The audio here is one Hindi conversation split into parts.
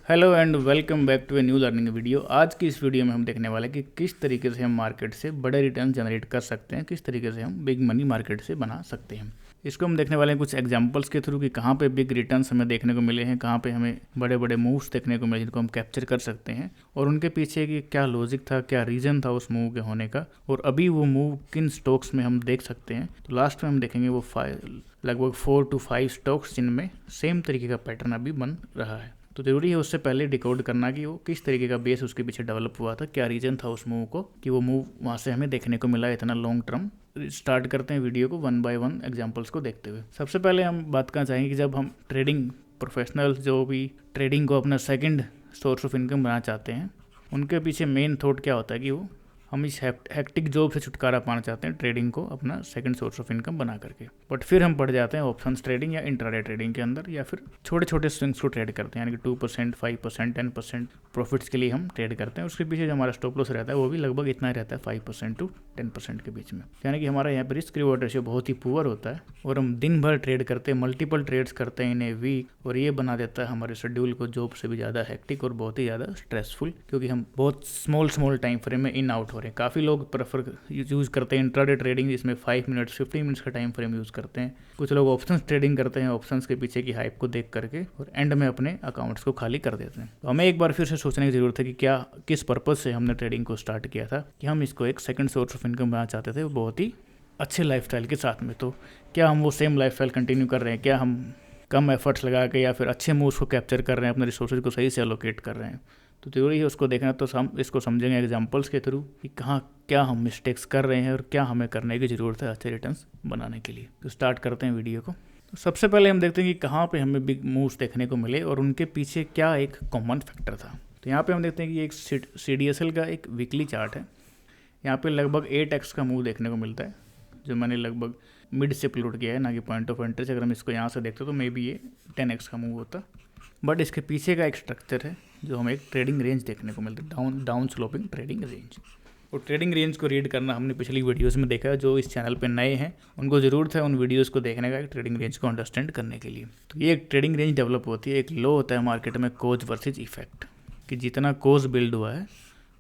Hello and welcome back to a new learning video. आज की इस वीडियो में हम देखने वाले हैं कि किस तरीके से हम मार्केट से बड़े रिटर्न जनरेट कर सकते हैं, किस तरीके से हम बिग मनी मार्केट से बना सकते हैं। इसको हम देखने वाले हैं कुछ एग्जांपल्स के थ्रू कि कहाँ पे बिग रिटर्न्स हमें देखने को मिले हैं, कहाँ पे हमें बड़े बड़े मूव्स देखने को मिले जिनको हम कैप्चर कर सकते हैं और उनके पीछे की क्या लॉजिक था, क्या रीज़न था उस मूव के होने का, और अभी वो मूव किन स्टॉक्स में हम देख सकते हैं। तो लास्ट में हम देखेंगे वो लगभग 4 to 5 स्टॉक्स जिनमें सेम तरीके का पैटर्न अभी बन रहा है। तो ज़रूरी है उससे पहले डिकोड करना कि वो किस तरीके का बेस उसके पीछे डेवलप हुआ था, क्या रीज़न था उस मूव को कि वो मूव वहाँ से हमें देखने को मिला इतना लॉन्ग टर्म। स्टार्ट करते हैं वीडियो को वन बाय वन एग्जांपल्स को देखते हुए। सबसे पहले हम बात करना चाहेंगे कि जब हम ट्रेडिंग प्रोफेशनल्स जो भी ट्रेडिंग को अपना सेकंड सोर्स ऑफ इनकम बनाना चाहते हैं, उनके पीछे मेन थॉट क्या होता है कि वो हम इस हेक्टिक जॉब से छुटकारा पाना चाहते हैं, ट्रेडिंग को अपना सेकंड सोर्स ऑफ इनकम बना करके। बट फिर हम पड़ जाते हैं ऑप्शंस ट्रेडिंग या इंट्राडे ट्रेडिंग के अंदर, या फिर छोटे छोटे स्विंग्स को ट्रेड करते हैं, यानी कि 2%, 5%, 10% प्रॉफिट्स के लिए हम ट्रेड करते हैं। उसके पीछे जो हमारा स्टॉप लॉस रहता है वो भी लगभग इतना ही रहता है, 5% to 10% के बीच में। यानी कि हमारा यहाँ पर रिस्क रिवॉर्ड रेशियो बहुत ही पुअर होता है और हम दिन भर ट्रेड करते हैं, मल्टीपल ट्रेड्स करते हैं इन ए वीक, और ये बना देता है हमारे शेड्यूल को जॉब से भी ज़्यादा हेक्टिक और बहुत ही ज़्यादा स्ट्रेसफुल, क्योंकि हम बहुत स्मॉल टाइम फ्रेम में इन आउट हो रहे हैं। काफ़ी लोग प्रेफर यूज़ करते हैं इंट्राडे ट्रेडिंग, जिसमें 5 मिनट्स 15 मिनट्स का टाइम फ्रेम यूज़ करते हैं। कुछ लोग ऑप्शंस ट्रेडिंग करते हैं, ऑप्शंस के पीछे की हाइप को देख करके, और एंड में अपने अकाउंट्स को खाली कर देते हैं। तो हमें एक बार फिर से सोचने की ज़रूरत है कि क्या किस पर्पज़ से हमने ट्रेडिंग को स्टार्ट किया था, कि हम इसको एक सेकंड सोर्स ऑफ इनकम बनाना चाहते थे बहुत ही अच्छे लाइफस्टाइल के साथ में। तो क्या हम वो सेम लाइफस्टाइल कंटिन्यू कर रहे हैं, क्या हम कम एफर्ट्स लगा के या फिर अच्छे मूव्स को कैप्चर कर रहे हैं, अपने रिसोर्सेज को सही से एलोकेट कर रहे हैं। तो ज़रूरी है उसको देखना। तो हम इसको समझेंगे एग्जांपल्स के थ्रू कि कहाँ क्या हम मिस्टेक्स कर रहे हैं और क्या हमें करने की ज़रूरत है अच्छे रिटर्न्स बनाने के लिए। तो स्टार्ट करते हैं वीडियो को। तो सबसे पहले हम देखते हैं कि कहाँ पे हमें बिग मूव्स देखने को मिले और उनके पीछे क्या एक कॉमन फैक्टर था। तो यहाँ पे हम देखते हैं कि एक CDSL का एक वीकली चार्ट है। यहाँ पे लगभग 8x का मूव देखने को मिलता है, जो मैंने लगभग मिड से प्लॉट किया है, ना कि पॉइंट ऑफ एंट्री से। अगर हम इसको यहाँ से देखते तो मे बी ये 10x का मूव होता, बट इसके पीछे का एक स्ट्रक्चर है जो हमें एक ट्रेडिंग रेंज देखने को मिलता है, डाउन स्लोपिंग ट्रेडिंग रेंज। और ट्रेडिंग रेंज को रीड करना हमने पिछली वीडियोस में देखा है। जो इस चैनल पे नए हैं उनको ज़रूरत है उन वीडियोस को देखने का, ट्रेडिंग रेंज को अंडरस्टैंड करने के लिए। तो ये एक ट्रेडिंग रेंज डेवलप होती है। एक लो होता है मार्केट में कॉज वर्सेज इफेक्ट, कि जितना कॉज बिल्ड हुआ है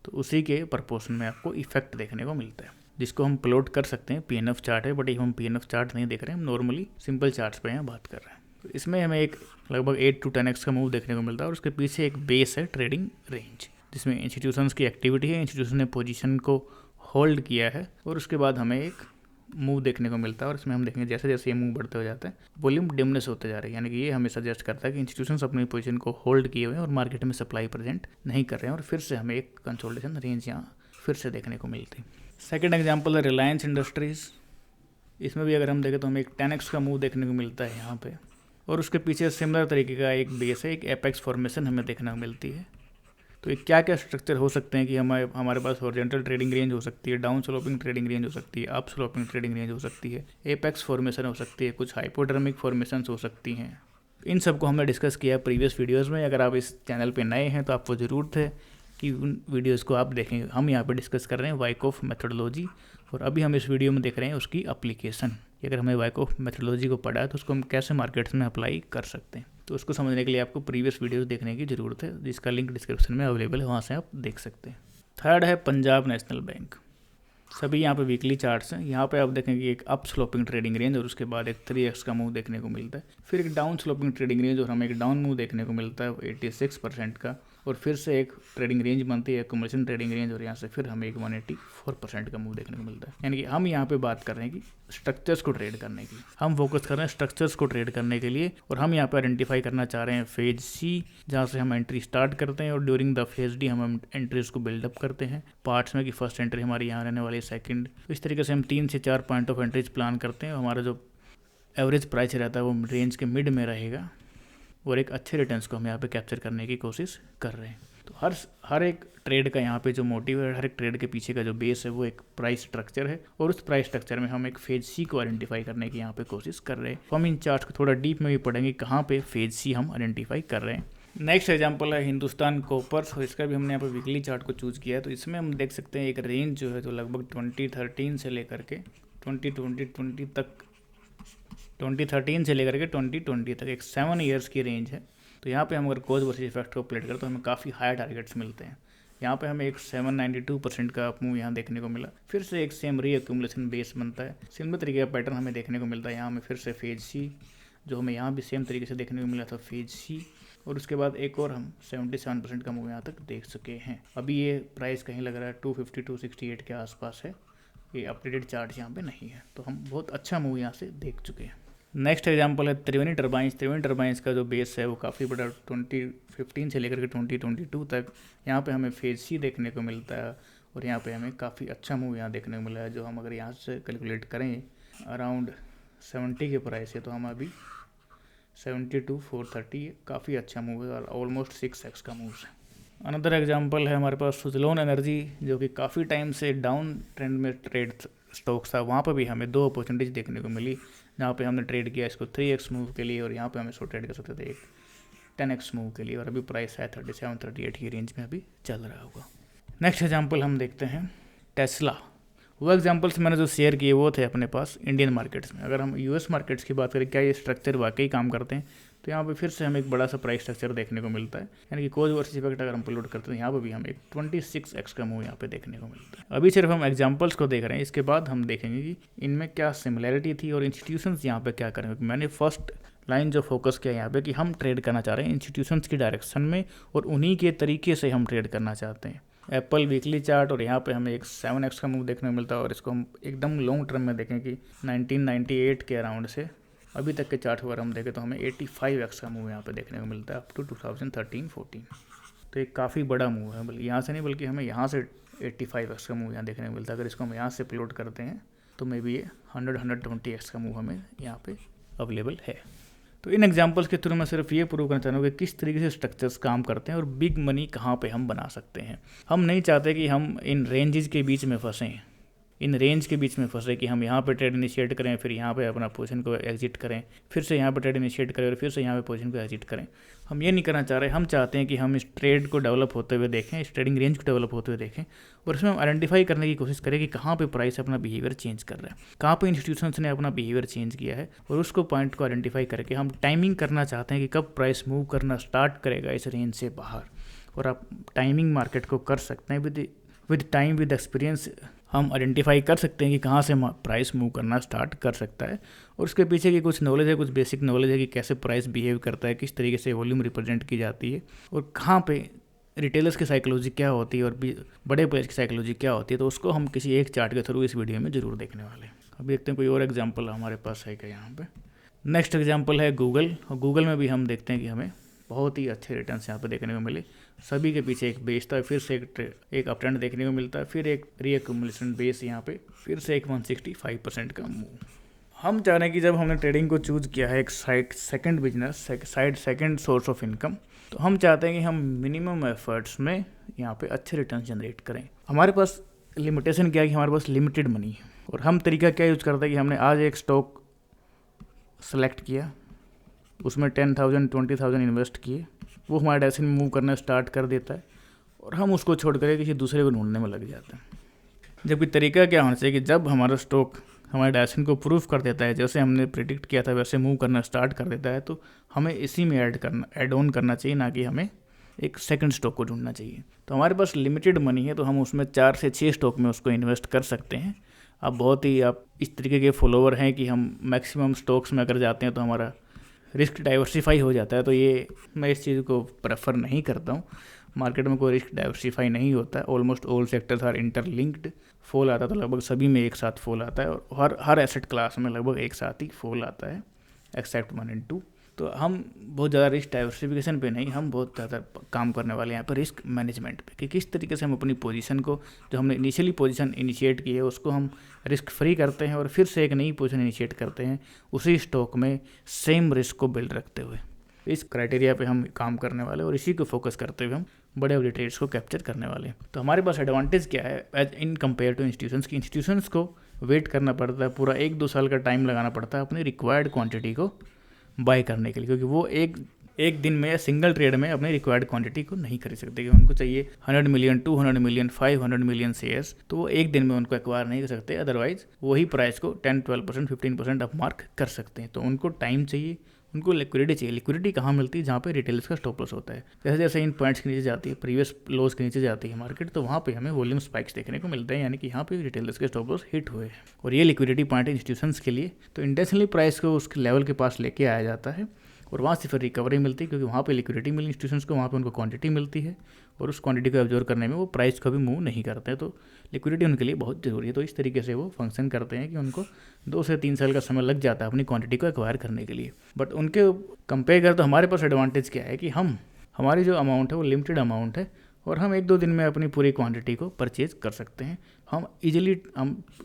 तो उसी के प्रपोर्शन में आपको इफेक्ट देखने को मिलता है, जिसको हम प्लॉट कर सकते हैं। PNF चार्ट है, बट हम PNF चार्ट नहीं देख रहे हैं, हम नॉर्मली सिंपल चार्ट्स पे यहाँ बात कर रहे हैं। तो इसमें हमें एक लगभग 8 to 10x का मूव देखने को मिलता है और उसके पीछे एक बेस है ट्रेडिंग रेंज, जिसमें इंस्टीट्यूशंस की एक्टिविटी है, इंस्टीट्यूशन ने पोजीशन को होल्ड किया है, और उसके बाद हमें एक मूव देखने को मिलता है। और इसमें हम देखेंगे जैसे जैसे ये मूव बढ़ते हो जाता है वॉल्यूम डिमनेस होते जा रहे हैं, यानी कि ये हमें सजेस्ट करता है कि इंस्टीट्यूशंस अपनी पोजीशन को होल्ड किए हुए हैं और मार्केट में सप्लाई प्रेजेंट नहीं कर रहे हैं, और फिर से हमें एक कंसोलिडेशन रेंज यहाँ फिर से देखने को मिलती है। सेकेंड एग्जाम्पल है रिलायंस इंडस्ट्रीज़। इसमें भी अगर हम देखें तो हमें एक 10x का मूव देखने को मिलता है यहाँ पे, और उसके पीछे सिमिलर तरीके का एक बेस है, एक एपेक्स फॉर्मेशन हमें देखने को मिलती है। तो ये क्या क्या स्ट्रक्चर हो सकते हैं कि हमारे पास हॉरिजॉन्टल ट्रेडिंग रेंज हो सकती है, डाउन स्लोपिंग ट्रेडिंग रेंज हो सकती है, अप स्लोपिंग ट्रेडिंग रेंज हो सकती है, एपेक्स फॉर्मेशन हो सकती है, कुछ हाइपोडर्मिक फॉर्मेशंस हो सकती हैं। इन सबको हमने डिस्कस किया प्रीवियस वीडियोज़ में। अगर आप इस चैनल पर नए हैं तो आपको ज़रूरत है कि उन वीडियोज़ को आप देखें। हम यहाँ पर डिस्कस कर रहे हैं वाइकॉफ मेथोडोलॉजी, और अभी हम इस वीडियो में देख रहे हैं उसकी एप्लीकेशन, कि अगर हमें वाइकॉफ मेथोडोलॉजी को पढ़ा है तो उसको हम कैसे मार्केट्स में अप्लाई कर सकते हैं। तो उसको समझने के लिए आपको प्रीवियस वीडियोस देखने की ज़रूरत है, जिसका लिंक डिस्क्रिप्शन में अवेलेबल है, वहाँ से आप देख सकते हैं। थर्ड है पंजाब नेशनल बैंक। सभी यहाँ पे वीकली चार्ट्स हैं। यहाँ पे आप देखेंगे एक अप स्लोपिंग ट्रेडिंग रेंज और उसके बाद एक 3x का मूव देखने को मिलता है, फिर एक डाउन स्लोपिंग ट्रेडिंग रेंज और हमें एक डाउन मूव देखने को मिलता है 86% का, और फिर से एक ट्रेडिंग रेंज बनती है कमर्शियल ट्रेडिंग रेंज, और यहाँ से फिर हमें एक 184% का मूव देखने को मिलता है। यानी कि हम यहाँ पे बात कर रहे हैं कि स्ट्रक्चर्स को ट्रेड करने की, हम फोकस कर रहे हैं स्ट्रक्चर्स को ट्रेड करने के लिए, और हम यहाँ पे आइडेंटिफाई करना चाह रहे हैं फेज C, जहाँ से हम एंट्री स्टार्ट करते हैं, और ड्यूरिंग द फेज D हम एंट्रीज को बिल्डअप करते हैं पार्ट्स में, कि फर्स्ट एंट्री हमारी यहाँ रहने वाली है, सेकंड। तो इस तरीके से हम 3 से 4 पॉइंट ऑफ एंट्रीज प्लान करते हैं। हमारा जो एवरेज प्राइस रहता है वो रेंज के मिड में रहेगा, और एक अच्छे रिटर्न्स को हम यहाँ पे कैप्चर करने की कोशिश कर रहे हैं। तो हर एक ट्रेड का यहाँ पे जो मोटिव है, हर एक ट्रेड के पीछे का जो बेस है वो एक प्राइस स्ट्रक्चर है, और उस प्राइस स्ट्रक्चर में हम एक फेज C को आइडेंटिफाई करने की यहाँ पे कोशिश कर रहे हैं। तो हम इन चार्ट्स को थोड़ा डीप में भी पढ़ेंगे कहाँ पे फेज C हम आइडेंटिफाई कर रहे हैं। नेक्स्ट एग्जांपल है हिंदुस्तान कॉपर्स, और इसका भी हमने यहाँ पे वीकली चार्ट को चूज़ किया है। तो इसमें हम देख सकते हैं एक रेंज जो है तो लगभग 2013 से लेकर के 2020 तक, 2013 से लेकर के 2020 तक एक 7 ईयर्स की रेंज है। तो यहाँ पे हम अगर कॉज वर्सेस इफेक्ट को प्लेट करें तो हमें काफ़ी हाई टारगेट्स मिलते हैं। यहाँ पे हमें एक 792% का अप मूव यहाँ देखने को मिला। फिर से एक सेम री एक्यूमुलेशन बेस बनता है, सिमिलर तरीके का पैटर्न हमें देखने को मिलता है। यहाँ हमें फिर से फेज सी, जो हमें यहाँ भी सेम तरीके से देखने को मिला था, फेज सी, और उसके बाद एक और हम 77% का मूव यहाँ तक देख चुके हैं। अभी ये प्राइस कहीं लग रहा है 250 268 के आसपास है। ये अपडेटेड चार्ट यहाँ पे नहीं है, तो हम बहुत अच्छा मूव यहाँ से देख चुके हैं। नेक्स्ट एग्जांपल है त्रिवेणी टर्बाइंस। त्रिवेणी टर्बाइंस का जो बेस है वो काफ़ी बड़ा 2015 से लेकर के 2022 तक यहाँ पे हमें फेज सी देखने को मिलता है, और यहाँ पे हमें काफ़ी अच्छा मूव यहाँ देखने को मिला है। जो हम अगर यहाँ से कैलकुलेट करें अराउंड 70 के प्राइस है, तो हम अभी 72 430 काफ़ी अच्छा मूव है और ऑलमोस्ट 6x का मूव है। अनदर एग्जांपल है हमारे पास सुजलोन एनर्जी, जो कि काफ़ी टाइम से डाउन ट्रेंड में ट्रेड स्टॉक्स था। वहाँ पर भी हमें 2 अपॉर्चुनिटीज देखने को मिली, जहाँ पे हमने ट्रेड किया इसको 3x मूव के लिए, और यहाँ पे हमें इसको ट्रेड कर सकते थे एक 10x मूव के लिए, और अभी प्राइस है 37 38 की रेंज में अभी चल रहा होगा। नेक्स्ट एग्जांपल हम देखते हैं टेस्ला। वो एग्जांपल्स मैंने जो शेयर किए वो थे अपने पास इंडियन मार्केट्स में। अगर हम यूएस मार्केट्स की बात करें, क्या ये स्ट्रक्चर वाकई काम करते हैं, तो यहाँ पे फिर से हमें एक बड़ा सा प्राइस स्ट्रक्चर देखने को मिलता है। यानी कि कॉज वर्सेस इफेक्ट अगर हम प्लॉट करते हैं, यहाँ पे भी हमें एक 26x का मूव यहाँ पे देखने को मिलता है। अभी सिर्फ हम एग्जांपल्स को देख रहे हैं, इसके बाद हम देखेंगे कि इनमें क्या सिमिलैरिटी थी और इंस्टीट्यूशंस यहाँ पे क्या करेंगे। मैंने फर्स्ट लाइन जो फोकस किया यहाँ पे कि हम ट्रेड करना चाह रहे हैं इंस्टीट्यूशंस की डायरेक्शन में, और उन्हीं के तरीके से हम ट्रेड करना चाहते हैं। एप्पल वीकली चार्ट, और यहाँ पे हमें एक 7x का मूव देखने को मिलता है, और इसको हम एकदम लॉन्ग टर्म में देखें कि 1998 के अराउंड से अभी तक के चार्ट अगर हम देखें तो हमें 85x का मूव यहाँ पे देखने को मिलता है अप टू 2013-14। तो एक काफ़ी बड़ा मूव है, बल्कि यहाँ से नहीं बल्कि हमें यहाँ से 85x का मूव यहाँ देखने को मिलता है। अगर इसको हम यहाँ से प्लॉट करते हैं तो मे बी ये 120x का मूव हमें यहाँ पे अवेलेबल है। तो इन एग्जांपल्स के थ्रू मैं सिर्फ ये प्रूव करना चाहूँगा कि किस तरीके से स्ट्रक्चर्स काम करते हैं और बिग मनी कहाँ पे हम बना सकते हैं। हम नहीं चाहते कि हम इन रेंजेस के बीच में फंसें, इन रेंज के बीच में फंसे कि हम यहाँ पे ट्रेड इनिशिएट करें, फिर यहाँ पे अपना पोजीशन को एग्जिट करें, फिर से यहाँ पे ट्रेड इनिशिएट करें और फिर से यहाँ पे पोजीशन को एग्जिट करें। हम ये नहीं करना चाह रहे। हम चाहते हैं कि हम इस ट्रेड को डेवलप होते हुए देखें, इस ट्रेडिंग रेंज को डेवलप होते हुए देखें, और इसमें हम आइडेंटिफाई करने की कोशिश करें कि कहाँ पे प्राइस अपना बिहेवियर चेंज कर रहा है, कहाँ पे इंस्टीट्यूशंस ने अपना बिहेवियर चेंज किया है, और उसको पॉइंट को आइडेंटिफाई करके हम टाइमिंग करना चाहते हैं कि कब प्राइस मूव करना स्टार्ट करेगा इस रेंज से बाहर। और आप टाइमिंग मार्केट को कर सकते हैं विद टाइम, विद एक्सपीरियंस हम आइडेंटिफाई कर सकते हैं कि कहाँ से प्राइस मूव करना स्टार्ट कर सकता है, और उसके पीछे की कुछ नॉलेज है, कुछ बेसिक नॉलेज है कि कैसे प्राइस बिहेव करता है, किस तरीके से वॉल्यूम रिप्रेजेंट की जाती है, और कहाँ पे रिटेलर्स की साइकोलॉजी क्या होती है और बड़े प्लेयर्स की साइकोलॉजी क्या होती है। तो उसको हम किसी एक चार्ट के थ्रू इस वीडियो में जरूर देखने वाले हैं। अभी देखते हैं कोई और एग्जाम्पल हमारे पास है क्या यहाँ पे। नेक्स्ट एग्जाम्पल है गूगल, और गूगल में भी हम देखते हैं कि हमें बहुत ही अच्छे रिटर्न्स यहाँ पे देखने को मिले। सभी के पीछे एक बेस था, फिर से एक अप ट्रेंड देखने को मिलता है, फिर एक रीएक्यूमुलेशन बेस यहाँ पे, फिर से एक 165% का मूव। हम चाह रहे हैं कि जब हमने ट्रेडिंग को चूज़ किया है एक second business, second source of income, तो हम चाहते हैं कि हम मिनिमम एफर्ट्स में यहाँ पे अच्छे रिटर्न जनरेट करें। हमारे पास लिमिटेशन क्या है कि हमारे पास लिमिटेड मनी है, और हम तरीका क्या यूज़ करते हैं कि हमने आज एक स्टॉक सेलेक्ट किया, उसमें 10,000 20,000 इन्वेस्ट किए, वो हमारे डायरेक्शन में मूव करना स्टार्ट कर देता है, और हम उसको छोड़ कर किसी दूसरे को ढूंढने में लग जाते हैं। जबकि तरीका क्या होना चाहिए कि जब हमारा स्टॉक हमारे डायरेक्शन को प्रूव कर देता है, जैसे हमने प्रिडिक्ट किया था वैसे मूव करना स्टार्ट कर देता है, तो हमें इसी में ऐड ऑन करना चाहिए, ना कि हमें एक सेकंड स्टॉक को ढूंढना चाहिए। तो हमारे पास लिमिटेड मनी है, तो हम उसमें 4 से 6 स्टॉक में उसको इन्वेस्ट कर सकते हैं। आप इस तरीके के फॉलोवर हैं कि हम मैक्सिमम स्टॉक्स में अगर जाते हैं तो हमारा रिस्क डाइवर्सिफाई हो जाता है। तो ये मैं इस चीज़ को प्रेफर नहीं करता हूँ। मार्केट में कोई रिस्क डाइवर्सिफाई नहीं होता है। Almost all sectors are interlinked. Fall आता है तो लगभग सभी में एक साथ फॉल आता है, और हर एसेट क्लास में लगभग एक साथ ही फॉल आता है, एक्सेप्ट 1 और 2। तो हम बहुत ज़्यादा रिस्क डाइवर्सिफिकेशन पे नहीं, हम बहुत ज़्यादा काम करने वाले हैं यहाँ पर रिस्क मैनेजमेंट पे, कि किस तरीके से हम अपनी पोजीशन को, जो हमने इनिशियली पोजीशन इनिशिएट की है, उसको हम रिस्क फ्री करते हैं और फिर से एक नई पोजीशन इनिशिएट करते हैं उसी स्टॉक में सेम रिस्क को बिल्ड रखते हुए। इस क्राइटेरिया पे हम काम करने वाले और इसी को फोकस करते हुए हम बड़े बड़े ट्रेड्स को कैप्चर करने वाले हैं। तो हमारे पास एडवांटेज क्या है as in compare to institutions की? इंस्टीट्यूशंस को वेट करना पड़ता है, पूरा 1-2 साल का टाइम लगाना पड़ता है अपनी रिक्वायर्ड क्वांटिटी को बाय करने के लिए, क्योंकि वो एक दिन में या सिंगल ट्रेड में अपनी रिक्वायर्ड क्वांटिटी को नहीं खरीद सकते, क्योंकि उनको चाहिए 100 मिलियन 200 मिलियन 500 मिलियन शेयर्स, तो वो एक दिन में उनको एक्वायर नहीं कर सकते। अदरवाइज वही प्राइस को 10-12% 15% अप मार्क कर सकते हैं। तो उनको टाइम चाहिए, उनको लिक्विडिटी चाहिए। लिक्विडिटी कहाँ मिलती है? जहाँ पे रिटेलर्स का स्टॉप लॉस होता है। जैसे जैसे इन पॉइंट्स के नीचे जाती है, प्रीवियस लोज के नीचे जाती है मार्केट, तो वहाँ पे हमें वॉल्यूम स्पाइक्स देखने को मिलते हैं, यानी कि यहाँ पे रिटेलर्स के स्टॉप लॉस हिट हुए हैं। और ये लिक्विडिटी पॉइंट है इंस्टीट्यूशंस के लिए, तो इंटेंशनली प्राइस को उसके लेवल के पास लेके आया जाता है और वहाँ से फिर रिकवरी मिलती है, क्योंकि वहाँ पे लिक्विडिटी मिली इंस्टीट्यूशंस को, वहाँ पे उनको क्वांटिटी मिलती है और उस क्वांटिटी को एब्जॉर्व करने में वो प्राइस को भी मूव नहीं करते हैं। तो लिक्विडिटी उनके लिए बहुत ज़रूरी है। तो इस तरीके से वो फंक्शन करते हैं कि उनको 2 से 3 साल का समय लग जाता है अपनी क्वांटिटी को एक्वायर करने के लिए। बट उनके कंपेयर कर तो हमारे पास एडवांटेज क्या है कि हमारी जो अमाउंट है वो लिमिटेड अमाउंट है और हम 1-2 दिन में अपनी पूरी क्वांटिटी को परचेज कर सकते हैं। हम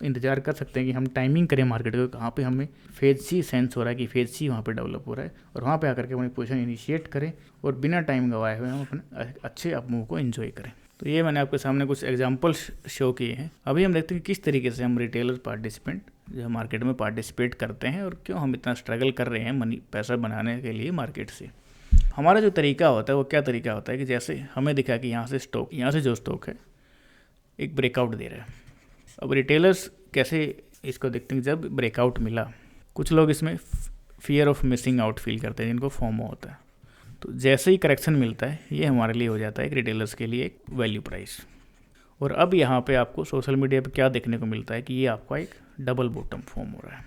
इंतज़ार कर सकते हैं कि हम टाइमिंग करें मार्केट को, कहाँ पे हमें फेज सी सेंस हो रहा है कि फेज सी वहाँ पे डेवलप हो रहा है, और वहाँ पे आकर के अपनी पोजीशन इनिशिएट करें और बिना टाइम गवाए हुए हम अपने अच्छे अप मूव को एंजॉय करें। तो ये मैंने आपके सामने कुछ एग्जाम्पल्स शो किए हैं। अभी हम देखते हैं कि किस तरीके से हम रिटेलर पार्टिसिपेंट जो मार्केट में पार्टिसिपेट करते हैं और क्यों हम इतना स्ट्रगल कर रहे हैं पैसा बनाने के लिए मार्केट से। हमारा जो तरीका होता है वो क्या तरीका होता है कि जैसे हमें दिखा कि यहाँ से जो स्टॉक है एक ब्रेकआउट दे रहा है। अब रिटेलर्स कैसे इसको देखते हैं? जब ब्रेकआउट मिला, कुछ लोग इसमें fear of missing out feel करते हैं, जिनको फोमो होता है। तो जैसे ही करेक्शन मिलता है, ये हमारे लिए हो जाता है एक रिटेलर्स के लिए एक वैल्यू प्राइस। और अब यहाँ पे आपको सोशल मीडिया पे क्या देखने को मिलता है कि ये आपका एक डबल बॉटम फॉर्म हो रहा है,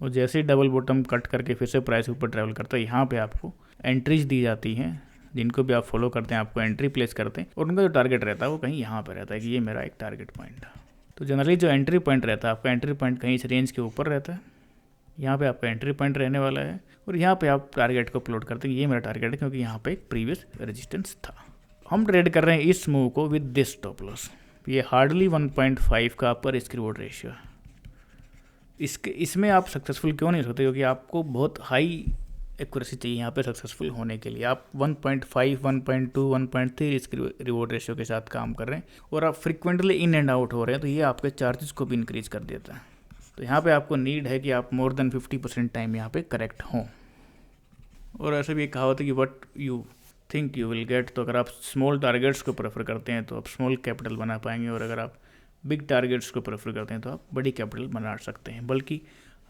और जैसे ही डबल बॉटम कट करके फिर से प्राइस ऊपर ट्रैवल करता है, यहाँ पे आपको एंट्रीज दी जाती हैं, जिनको भी आप फॉलो करते हैं आपको एंट्री प्लेस करते हैं, और उनका जो टारगेट रहता है वो कहीं यहाँ पे रहता है कि ये मेरा एक टारगेट पॉइंट है। तो जनरली जो एंट्री पॉइंट रहता है, आपका एंट्री पॉइंट कहीं इस रेंज के ऊपर रहता है, यहाँ पे आपका एंट्री पॉइंट रहने वाला है, और यहाँ पे आप टारगेट को प्लॉट करते हैं ये मेरा टारगेट है, क्योंकि यहाँ पे एक प्रीवियस रेजिस्टेंस था। हम ट्रेड कर रहे हैं इस मूव को विद दिस स्टॉप लॉस। ये हार्डली 1.5 का आपका रिस्क रिवॉर्ड रेशियो है। इसमें आप सक्सेसफुल क्यों नहीं सकते? क्योंकि आपको बहुत हाई एक्यूरेसी चाहिए यहाँ पे सक्सेसफुल होने के लिए। आप 1.5, 1.2, 1.3 रिस्क रिवॉर्ड रेशियो के साथ काम कर रहे हैं और आप फ्रिक्वेंटली इन एंड आउट हो रहे हैं, तो ये आपके चार्जेस को भी इंक्रीज कर देता है। तो यहाँ पे आपको नीड है कि आप मोर देन 50% टाइम यहाँ पे करेक्ट हों। और ऐसे भी कहा होता है कि what you think you will get. तो अगर आप स्मॉल टारगेट्स को प्रेफर करते हैं तो आप स्मॉल कैपिटल बना पाएंगे, और अगर आप बिग टारगेट्स को प्रेफर करते हैं तो आप बड़ी कैपिटल बना सकते हैं। बल्कि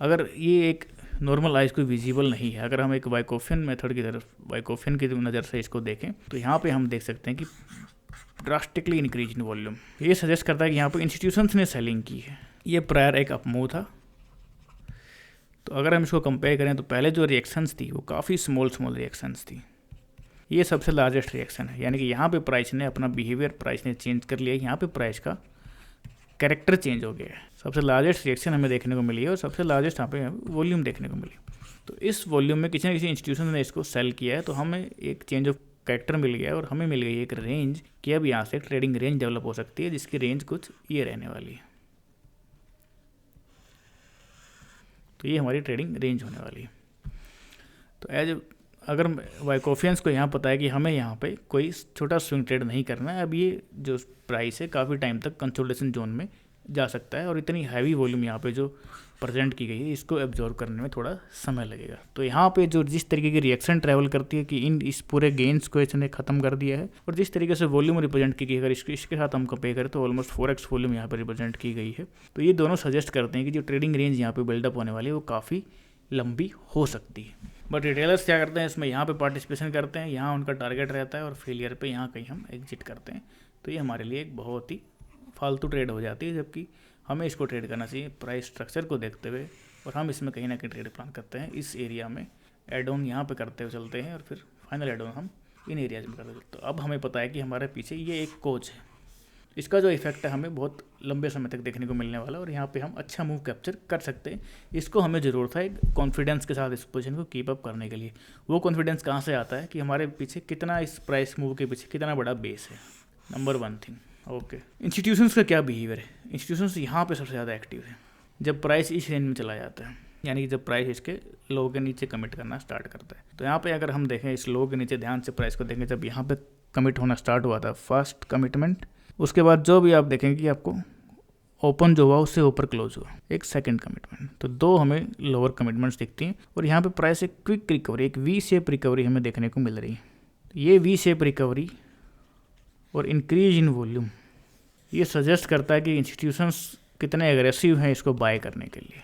अगर ये एक नॉर्मल आइज को विजिबल नहीं है, अगर हम एक वाइकोफियन मेथड की तरफ, वाइकोफियन की नज़र से इसको देखें, तो यहाँ पे हम देख सकते हैं कि ड्रास्टिकली इंक्रीज इन वॉल्यूम। ये सजेस्ट करता है कि यहाँ पे इंस्टीट्यूशंस ने सेलिंग की है। ये प्रायर एक अपमूव था। तो अगर हम इसको कंपेयर करें तो पहले जो रिएक्शंस थी वो काफ़ी स्मॉल रिएक्शंस थी। ये सबसे लार्जेस्ट रिएक्शन है, यानी कि यहाँ पे प्राइस ने अपना बिहेवियर प्राइस ने चेंज कर लिया, यहाँ पे प्राइस का कैरेक्टर चेंज हो गया है। सबसे लार्जेस्ट रिएक्शन हमें देखने को मिली है और सबसे लार्जेस्ट यहाँ पे वॉल्यूम देखने को मिली। तो इस वॉल्यूम में किसी न किसी इंस्टीट्यूशन ने इसको सेल किया है, तो हमें एक चेंज ऑफ कैरेक्टर मिल गया है और हमें मिल गई एक रेंज कि अब यहाँ से ट्रेडिंग रेंज डेवलप हो सकती है, जिसकी रेंज कुछ ये रहने वाली है। तो ये हमारी ट्रेडिंग रेंज होने वाली है। तो अगर वाइकोफियंस को यहाँ पता है कि हमें यहाँ पे कोई छोटा स्विंग ट्रेड नहीं करना है, अब ये जो प्राइस है काफ़ी टाइम तक कंसोलिडेशन जोन में जा सकता है, और इतनी हैवी वॉल्यूम यहाँ पे जो प्रेजेंट की गई है इसको एब्जॉर्व करने में थोड़ा समय लगेगा। तो यहाँ पे जो जिस तरीके की रिएक्शन ट्रैवल करती है कि इस पूरे गेंस को इसने ख़त्म कर दिया है, और जिस तरीके से वॉल्यूम रिप्रेजेंट की गई, अगर इसके साथ हम कंपेयर करें तो ऑलमोस्ट 4x वॉल्यूम यहाँ पर रिप्रेजेंट की गई है। तो ये दोनों सजेस्ट करते हैं कि जो ट्रेडिंग रेंज यहाँ पर बिल्डअप होने वाली है वो काफ़ी लंबी हो सकती है। बट रिटेलर्स क्या करते हैं, इसमें यहाँ पे पार्टिसिपेशन करते हैं, यहाँ उनका टारगेट रहता है, और फेलियर पे यहाँ कहीं हम एग्जिट करते हैं। तो ये हमारे लिए एक बहुत ही फालतू ट्रेड हो जाती है, जबकि हमें इसको ट्रेड करना चाहिए प्राइस स्ट्रक्चर को देखते हुए, और हम इसमें कहीं ना कहीं ट्रेड प्लान करते हैं। इस एरिया में एड ऑन यहाँ पे करते हुए चलते हैं, और फिर फाइनल एड ऑन हम इन एरियाज में करते हैं। तो अब हमें पता है कि हमारे पीछे ये एक कोच है, इसका जो इफेक्ट है हमें बहुत लंबे समय तक देखने को मिलने वाला है, और यहाँ पे हम अच्छा मूव कैप्चर कर सकते हैं। इसको हमें ज़रूरत है एक कॉन्फिडेंस के साथ इस पोजीशन को कीप अप करने के लिए। वो कॉन्फिडेंस कहाँ से आता है कि हमारे पीछे कितना, इस प्राइस मूव के पीछे कितना बड़ा बेस है। Number 1 thing. ओके, इंस्टीट्यूशंस का क्या बिहेवियर है? इंस्टीट्यूशंस यहाँ पे सबसे ज़्यादा एक्टिव है जब प्राइस इस रेंज में चला जाता है, यानी कि जब प्राइस इसके लो के नीचे कमिट करना स्टार्ट करता है। तो यहाँ पे अगर हम देखें इस लो के नीचे ध्यान से प्राइस को देखें, जब यहाँ पे कमिट होना स्टार्ट हुआ था फर्स्ट कमिटमेंट, उसके बाद जो भी आप देखेंगे कि आपको ओपन जो हुआ उससे ऊपर क्लोज हुआ एक सेकंड कमिटमेंट। तो 2 हमें लोअर कमिटमेंट्स दिखती हैं, और यहाँ पे प्राइस एक क्विक रिकवरी, एक वी शेप रिकवरी हमें देखने को मिल रही है। ये वी शेप रिकवरी और इंक्रीज इन वॉल्यूम ये सजेस्ट करता है कि इंस्टीट्यूशंस कितने एग्रेसिव हैं इसको बाय करने के लिए।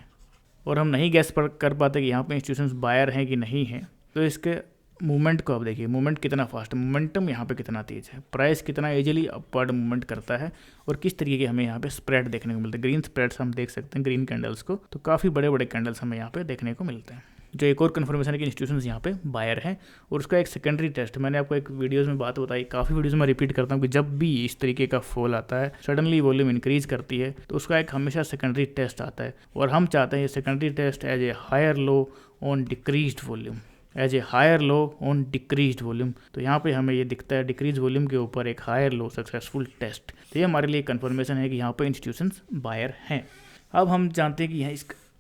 और हम नहीं गैस कर पाते कि यहाँ पे इंस्टीट्यूशंस बायर हैं कि नहीं हैं, तो इसके मूवमेंट को आप देखिए, मूवमेंट कितना फास्ट है, मोमेंटम यहाँ पे कितना तेज़ है, प्राइस कितना इजीली अपवर्ड मूवमेंट करता है, और किस तरीके के हमें यहाँ पे स्प्रेड देखने को मिलते हैं। ग्रीन स्प्रेड्स हम देख सकते हैं, ग्रीन कैंडल्स को, तो काफ़ी बड़े बड़े कैंडल्स हमें यहाँ पे देखने को मिलते हैं, जो एक और कन्फर्मेशन है कि इंस्टीट्यूशंस यहाँ पे बायर हैं। और उसका एक सेकेंडरी टेस्ट, मैंने आपको एक वीडियोज़ में बात बताई, काफ़ी वीडियोज़ में रिपीट करता हूँ कि जब भी इस तरीके का फॉल आता है, सडनली वॉल्यूम इंक्रीज करती है, तो उसका एक हमेशा सेकेंडरी टेस्ट आता है, और हम चाहते हैं ये secondary test as a higher low on decreased volume, as a higher low on decreased volume. तो यहाँ पे हमें ये दिखता है डिक्रीज वॉल्यूम के ऊपर एक हायर लो सक्सेसफुल टेस्ट, तो ये हमारे लिए कंफर्मेशन है कि यहाँ पे इंस्टीट्यूशंस बायर हैं। अब हम जानते हैं कि यहाँ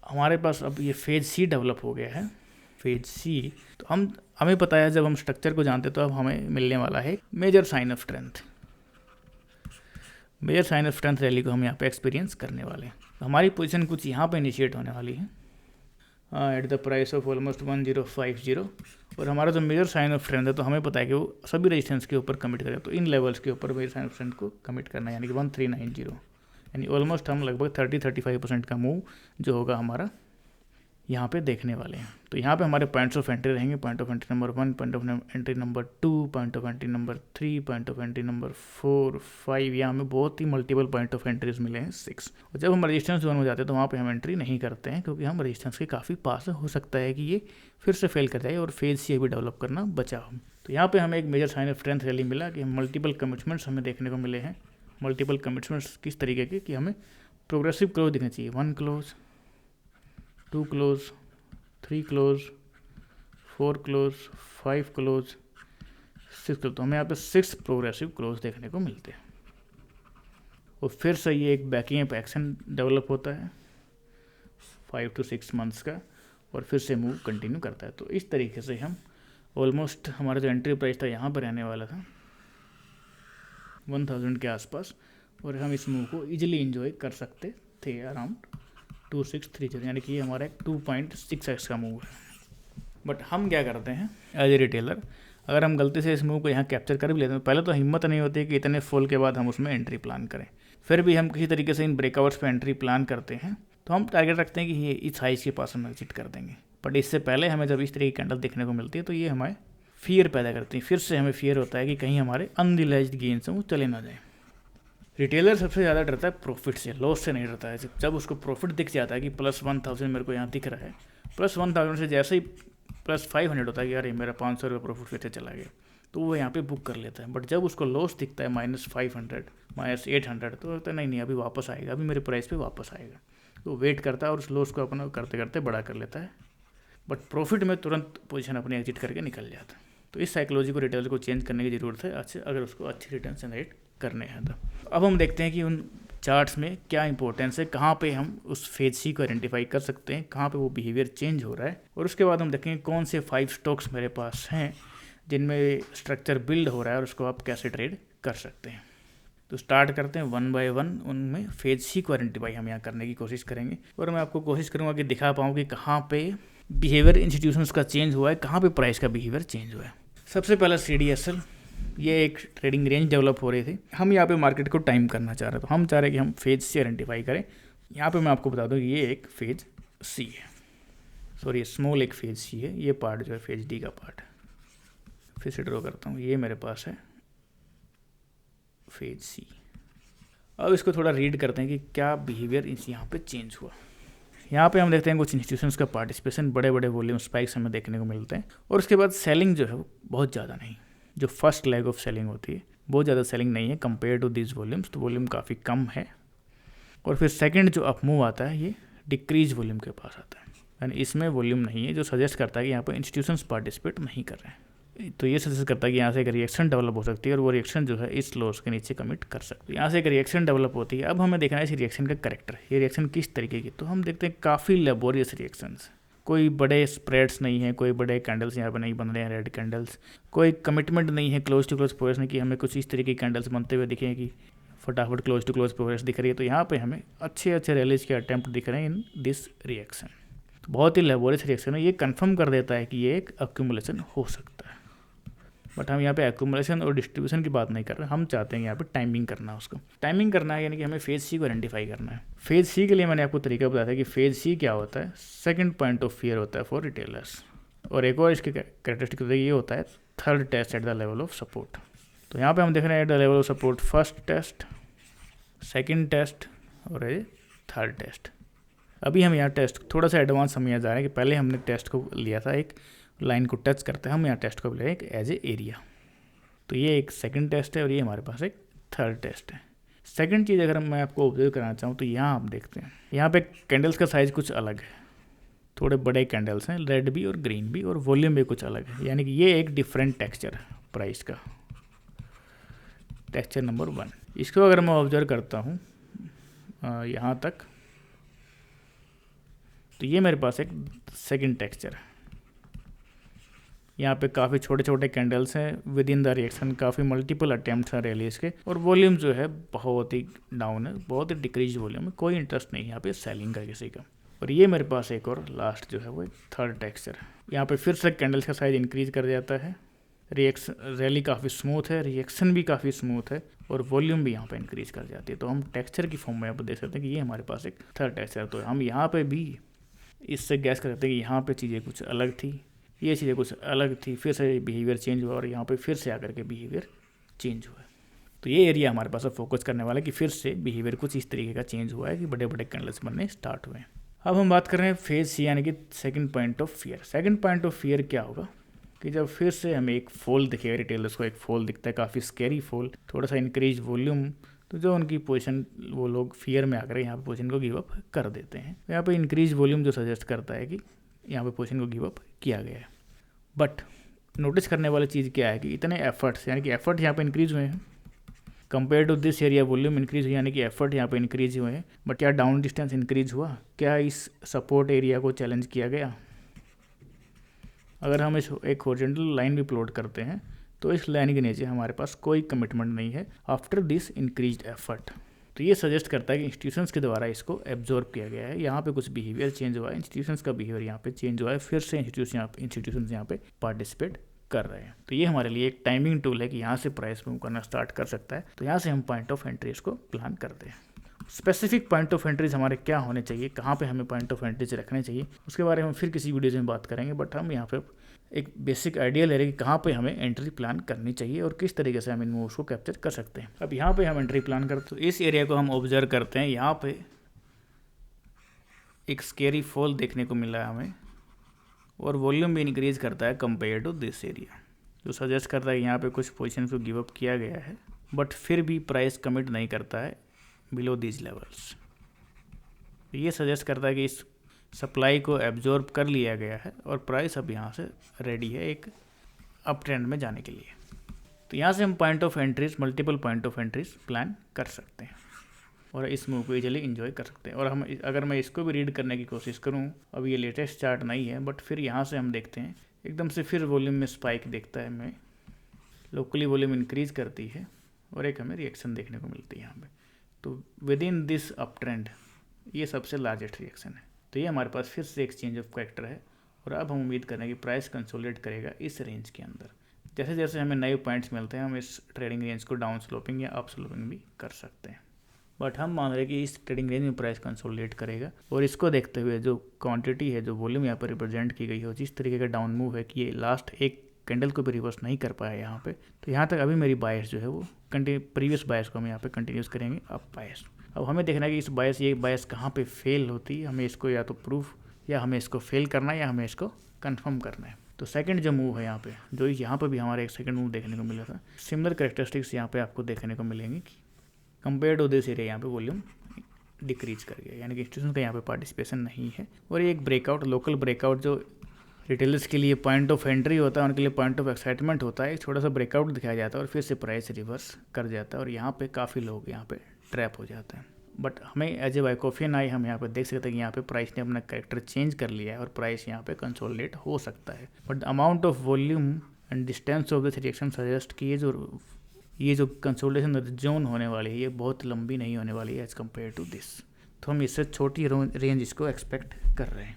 हमारे पास अब ये फेज सी डेवलप हो गया है, फेज सी, तो हमें पता है जब हम स्ट्रक्चर को जानते हैं तो अब हमें मिलने वाला है major sign of strength. Major sign of strength rally को हम यहाँ पे एक्सपीरियंस करने वाले हैं। तो हमारी पोजीशन कुछ यहाँ पे इनिशिएट होने वाली है at the price of almost 1050, और हमारा जो मेजर साइन ऑफ स्ट्रेंथ है तो हमें पता है कि वो सभी रेजिस्टेंस के ऊपर कमिट करें, तो इन लेवल्स के ऊपर मेजर साइन ऑफ स्ट्रेंथ को कमिट करना है, यानी कि 1390, यानी ऑलमोस्ट हम लगभग 30-35% का मूव जो होगा हमारा यहाँ पे देखने वाले हैं। तो यहाँ पे हमारे पॉइंट्स ऑफ एंट्री रहेंगे, point of entry number 1, point of entry number 2, point of entry number 3, point of entry number 4, 5, यहाँ हमें बहुत ही मल्टीपल पॉइंट ऑफ एंट्रीज मिले हैं 6। और जब हम रेजिस्टेंस जोन में जाते हैं तो वहाँ पे हम एंट्री नहीं करते हैं, क्योंकि हम रेजिस्टेंस के काफ़ी पास हो सकता है कि ये फिर से फेल कर जाए और फेज सी भी डेवलप करना बचा हो। तो यहाँ पर हमें एक major sign of strength rally मिला कि मल्टीपल कमिटमेंट्स हमें देखने को मिले हैं। मल्टीपल कमिटमेंट्स किस तरीके के कि हमें प्रोग्रेसिव क्लोज दिखना चाहिए, 1 close, 2 close, 3 close, 4 close, 5 close, 6 close, तो हमें यहाँ पे 6 प्रोग्रेसिव क्लोज देखने को मिलते हैं। और फिर से ये एक बैकिंग अप एक्शन डेवलप होता है 5 to 6 मंथ्स का, और फिर से मूव कंटिन्यू करता है। तो इस तरीके से हम ऑलमोस्ट हमारा जो एंट्री प्राइस था यहाँ पर रहने वाला था 1000 के आसपास, और हम इस मूव को इजीली एंजॉय कर सकते थे अराउंड 2630, यानी कि ये हमारा एक 2.6x का मूव है। बट हम क्या करते हैं एज ए रिटेलर, अगर हम गलती से इस मूव को यहाँ कैप्चर कर भी लेते हैं तो पहले तो हिम्मत नहीं होती कि इतने फॉल के बाद हम उसमें एंट्री प्लान करें। फिर भी हम किसी तरीके से इन ब्रेकआउट्स पे एंट्री प्लान करते हैं, तो हम टारगेट रखते हैं कि ये इस हाइस के पास हम एग्जिट कर देंगे। बट इससे पहले हमें जब इस तरह की कैंडल देखने को मिलती है तो ये हमें फियर पैदा करती है, फिर से हमें फियर होता है कि कहीं हमारे अनरियलाइज्ड गेन्स हैं वो चले ना जाए। रिटेलर सबसे ज़्यादा डरता है प्रॉफिट से, लॉस से नहीं डरता है। जब उसको प्रॉफिट दिख जाता है कि +1000 मेरे को यहाँ दिख रहा है, +1000 से जैसे ही +500 होता है कि यार मेरा 500 रुपये प्रॉफिट फिर से चला गया, तो वो यहाँ पे बुक कर लेता है। बट जब उसको लॉस दिखता है -500, -800, तो होता है नहीं अभी वापस आएगा, अभी मेरे प्राइस पे वापस आएगा, तो वेट करता है और उस लॉस को अपना करते करते बड़ा कर लेता है। बट प्रॉफिट में तुरंत पोजीशन अपनी एग्जिट करके निकल जाता है। तो इस साइकोलॉजी को रिटेलर को चेंज करने की ज़रूरत है अगर उसको अच्छी रिटर्न जनरेट करने हैं। तो अब हम देखते हैं कि उन चार्ट्स में क्या इंपॉर्टेंस है, कहाँ पे हम उस फेज सी को आइडेंटिफाई कर सकते हैं, कहाँ पे वो बिहेवियर चेंज हो रहा है, और उसके बाद हम देखेंगे कौन से 5 स्टॉक्स मेरे पास हैं जिनमें स्ट्रक्चर बिल्ड हो रहा है और उसको आप कैसे ट्रेड कर सकते हैं। तो स्टार्ट करते हैं 1 by 1, उनमें फेज सी को आइडेंटिफाई हम यहाँ करने की कोशिश करेंगे, और मैं आपको कोशिश करूँगा कि दिखा पाऊँ कि कहाँ पे बिहेवियर इंस्टीट्यूशंस का चेंज हुआ है, कहाँ पे प्राइस का बिहेवियर चेंज हुआ है। सबसे पहला CDSL, ये एक ट्रेडिंग रेंज डेवलप हो रही थी। हम यहाँ पे मार्केट को टाइम करना चाह रहे थे, तो हम चाह रहे हैं कि हम फेज सी आइडेंटिफाई करें। यहाँ पे मैं आपको बता दूँ ये एक फेज सी है, सॉरी स्मॉल एक फेज सी है, ये पार्ट जो है फेज डी का पार्ट है। फिर से ड्रॉ करता हूँ, ये मेरे पास है फेज सी। अब इसको थोड़ा रीड करते हैं कि क्या बिहेवियर इस यहाँ पे चेंज हुआ। यहाँ पे हम देखते हैं कुछ इंस्टीट्यूशंस का पार्टिसिपेशन, बड़े बड़े वॉल्यूम स्पाइक्स हमें देखने को मिलते हैं, और उसके बाद सेलिंग जो है वो बहुत ज़्यादा नहीं, जो फर्स्ट लेग ऑफ सेलिंग होती है बहुत ज़्यादा सेलिंग नहीं है कंपेयर टू दिस वॉल्यूम्स, तो वॉल्यूम काफ़ी कम है। और फिर सेकंड जो अप मूव आता है ये डिक्रीज वॉल्यूम के पास आता है, यानी इसमें वॉल्यूम नहीं है, जो सजेस्ट करता है कि यहाँ पर इंस्टीट्यूशंस पार्टिसिपेट नहीं कर रहे हैं। तो ये सजेस्ट करता है कि यहाँ से एक रिएक्शन डेवलप हो सकती है, और वो रिएक्शन जो है इस लॉस के नीचे कमिट कर सकती है। यहाँ से एक रिएक्शन डेवलप होती है। अब हमें देखना है इस रिएक्शन का कैरेक्टर, ये रिएक्शन किस तरीके की। तो हम देखते हैं काफ़ी लेबोरियस रिएक्शंस, कोई बड़े स्प्रेड्स नहीं है, कोई बड़े कैंडल्स यहाँ पे नहीं बन रहे हैं, रेड कैंडल्स, कोई कमिटमेंट नहीं है क्लोज टू क्लोज प्रोग्रेस नहीं कि हमें कुछ इस तरीके की कैंडल्स बनते हुए दिखे कि फटाफट क्लोज टू क्लोज प्रोग्रेस दिख रही है। तो यहाँ पे हमें अच्छे अच्छे रैलीज के अटैम्प्ट दिख रहे हैं इन दिस रिएक्शन। तो बहुत ही लेबोरियस रिएक्शन है, ये कंफर्म कर देता है कि ये एक अक्यूमुलेशन हो सकता है। बट हम यहाँ पे एक्यूमुलेशन और डिस्ट्रीब्यूशन की बात नहीं कर रहे, हम चाहते हैं यहाँ पे टाइमिंग करना है उसको। टाइमिंग करना है यानी कि हमें फेज सी को आइडेंटिफाई करना है। फेज सी के लिए मैंने आपको तरीका बताया था कि फेज सी क्या होता है, सेकंड पॉइंट ऑफ फेयर होता है फॉर रिटेलर्स, और एक और इसके कैरेक्टरिस्टिक ये होता है third test at the level of support. तो यहाँ पे हम देख रहे हैं at the level of support first test, second test और ये थर्ड टेस्ट। अभी हम यहाँ टेस्ट थोड़ा सा एडवांस हम यहाँ जा रहे हैं कि पहले हमने टेस्ट को लिया था एक लाइन को टच करते हैं, हम यहाँ टेस्ट को ले एक एज ए एरिया। तो ये एक सेकंड टेस्ट है और ये हमारे पास एक थर्ड टेस्ट है। सेकंड चीज़ अगर मैं आपको ऑब्जर्व कराना चाहूँ तो यहाँ आप देखते हैं यहाँ पे कैंडल्स का साइज़ कुछ अलग है, थोड़े बड़े कैंडल्स हैं, रेड भी और ग्रीन भी, और वॉल्यूम भी कुछ अलग है, यानी कि ये एक डिफरेंट टेक्सचर है प्राइस का, टेक्सचर नंबर 1। इसको अगर मैं ऑब्जर्व करता हूँ यहाँ तक, तो ये मेरे पास एक सेकंड टेक्सचर है। यहाँ पे काफ़ी छोटे छोटे कैंडल्स हैं विद इन द रिएक्शन, काफ़ी मल्टीपल अटैम्प्ट्स हैं रिलीज के, और वॉल्यूम जो है बहुत ही डाउन है, बहुत ही डिक्रीज वॉल्यूम है, कोई इंटरेस्ट नहीं है यहाँ पे सेलिंग का किसी का। और ये मेरे पास एक और लास्ट जो है वो एक थर्ड टेक्सचर है। यहाँ पे फिर से कैंडल्स का साइज इंक्रीज कर जाता है, रिएक्शन रैली काफ़ी स्मूथ है, रिएक्शन भी काफ़ी स्मूथ है, और वॉल्यूम भी यहाँ पे इंक्रीज कर जाती है। तो हम टेक्सचर की फॉर्म में यहाँ पर देख सकते हैं कि ये हमारे पास एक थर्ड टेक्सचर है। तो हम यहाँ पे भी इससे गैस कर सकते हैं कि यहाँ पे चीज़ें कुछ अलग थी, ये चीज़ें कुछ अलग थी, फिर से बिहेवियर चेंज हुआ और यहाँ पे फिर से आकर के बिहेवियर चेंज हुआ। तो ये एरिया हमारे पास फोकस करने वाला है कि फिर से बिहेवियर कुछ इस तरीके का चेंज हुआ है कि बड़े बड़े कैंडल्स बनने स्टार्ट हुए हैं। अब हम बात कर रहे हैं फेज सी यानी कि second point of fear. Second point of fear क्या होगा कि जब फिर से हमें एक फॉल दिखेगा, रिटेलर्स को एक फॉल दिखता है, काफ़ी स्कैरी फॉल, थोड़ा सा इंक्रीज वॉल्यूम, तो जो उनकी पोजीशन वो लोग फियर में आकर यहाँ पे पोजीशन को गिव अप कर देते हैं। यहाँ पे इंक्रीज वॉल्यूम जो सजेस्ट करता है कि यहाँ पे पोजीशन को गिव अप किया गया है। बट नोटिस करने वाली चीज़ क्या है कि इतने एफर्ट्स यानी कि एफर्ट यहाँ पे इंक्रीज हुए हैं compare to this area, volume increase हुई यानी कि एफर्ट यहाँ पे इंक्रीज हुए हैं, बट क्या डाउन डिस्टेंस इंक्रीज हुआ, क्या इस सपोर्ट एरिया को चैलेंज किया गया? अगर हम इस एक हॉरिजॉन्टल लाइन भी प्लॉट करते हैं तो इस लाइन के नीचे हमारे पास कोई कमिटमेंट नहीं है आफ्टर दिस इंक्रीज्ड एफर्ट। तो ये सजेस्ट करता है कि इंस्टीट्यूशंस के द्वारा इसको एब्जॉर्ब किया गया है, यहाँ पे कुछ बिहेवियर चेंज हुआ है, इंस्टीट्यूशंस का बिहेवियर यहाँ पे चेंज हुआ है, फिर से इंस्टीट्यूशंस यहाँ पे पार्टिसिपेट कर रहे हैं। तो ये हमारे लिए एक टाइमिंग टूल है कि यहाँ से प्राइस मूव करना स्टार्ट कर सकता है। तो यहाँ से हम पॉइंट ऑफ एंट्रीज को प्लान करते हैं। स्पेसिफिक पॉइंट ऑफ एंट्रीज हमारे क्या होने चाहिए, कहाँ पे हमें पॉइंट ऑफ एंट्रीज रखने चाहिए, उसके बारे में फिर किसी वीडियोज़ में बात करेंगे। बट हम यहाँ पे एक बेसिक आइडिया ले रहे हैं कि कहाँ पे हमें एंट्री प्लान करनी चाहिए और किस तरीके से हम इन मूव्स को कैप्चर कर सकते हैं। अब यहाँ पे हम एंट्री प्लान करते तो इस एरिया को हम ऑब्जर्व करते हैं, यहाँ पे एक स्केरी फॉल देखने को मिला है हमें, और वॉल्यूम भी इंक्रीज करता है कंपेयर टू दिस एरिया, जो सजेस्ट करता है कि यहाँ पे कुछ पोजीशन को गिव अप किया गया है, बट फिर भी प्राइस कमिट नहीं करता है बिलो दीज लेवल्स। ये सजेस्ट करता है कि इस सप्लाई को एब्जॉर्ब कर लिया गया है और प्राइस अब यहाँ से रेडी है एक अप ट्रेंड में जाने के लिए। तो यहाँ से हम point of entries, multiple point of entries plan कर सकते हैं और इस मूव को इजीली एंजॉय कर सकते हैं। और हम अगर मैं इसको भी रीड करने की कोशिश करूँ, अब ये लेटेस्ट चार्ट नहीं है, बट फिर यहाँ से हम देखते हैं एकदम से फिर वॉल्यूम में स्पाइक देखता है हमें, लोकली वॉल्यूम इंक्रीज करती है और एक हमें रिएक्शन देखने को मिलती है यहाँ पे। तो with in this up trend ये सबसे लार्जेस्ट रिएक्शन है। तो ये हमारे पास फिर से एक चेंज ऑफ कैरेक्टर है और अब हम उम्मीद करें कि प्राइस कंसोलिडेट करेगा इस रेंज के अंदर। जैसे जैसे हमें नए पॉइंट्स मिलते हैं हम इस ट्रेडिंग रेंज को डाउन स्लोपिंग या अप स्लोपिंग भी कर सकते हैं। बट हम मान रहे हैं कि इस ट्रेडिंग रेंज में प्राइस कंसोलिडेट करेगा और इसको देखते हुए जो क्वांटिटी है, जो वॉल्यूम यहाँ पर रिप्रेजेंट की गई है, जिस तरीके का डाउन मूव है कि ये लास्ट एक कैंडल को भी रिवर्स नहीं कर पाया यहाँ पे, तो यहाँ तक अभी मेरी बायस जो है वो प्रीवियस बायस को हम यहाँ पे कंटिन्यूस करेंगे अप बायस। अब हमें देखना है कि इस बायस ये बायस कहाँ पे फेल होती है, हमें इसको या तो प्रूफ या हमें इसको फेल करना है या हमें इसको कंफर्म करना है। तो सेकंड जो मूव है यहाँ पे, जो यहाँ पे भी हमारा एक सेकंड मूव देखने को मिला था, सिमिलर कैरेक्टरिस्टिक्स यहाँ पे आपको देखने को मिलेंगी कि कंपेयर टू दिस एरिया यहाँ पे वॉल्यूम डिक्रीज कर गया, यानी कि इंस्टीट्यूशन का यहाँ पे पार्टिसिपेशन नहीं है। और ये एक ब्रेकआउट, लोकल ब्रेकआउट जो रिटेलर्स के लिए पॉइंट ऑफ एंट्री होता है, उनके लिए पॉइंट ऑफ एक्साइटमेंट होता है, एक छोटा सा ब्रेकआउट दिखाया जाता है और फिर से प्राइस रिवर्स कर जाता है और यहाँ पे काफ़ी लोग यहाँ पे ट्रैप हो जाते हैं। बट हमें एज ए बाइकॉफियन आई हम यहाँ पे देख सकते हैं कि यहाँ पे प्राइस ने अपना कैरेक्टर चेंज कर लिया है और प्राइस यहाँ पे कंसोलिडेट हो सकता है। But amount of volume and distance of this reaction suggest कि ये जो कंसोलिडेशन जोन होने वाली है ये बहुत लंबी नहीं होने वाली है एज़ कम्पेयर टू दिस। तो हम इससे छोटी रेंज इसको एक्सपेक्ट कर रहे हैं।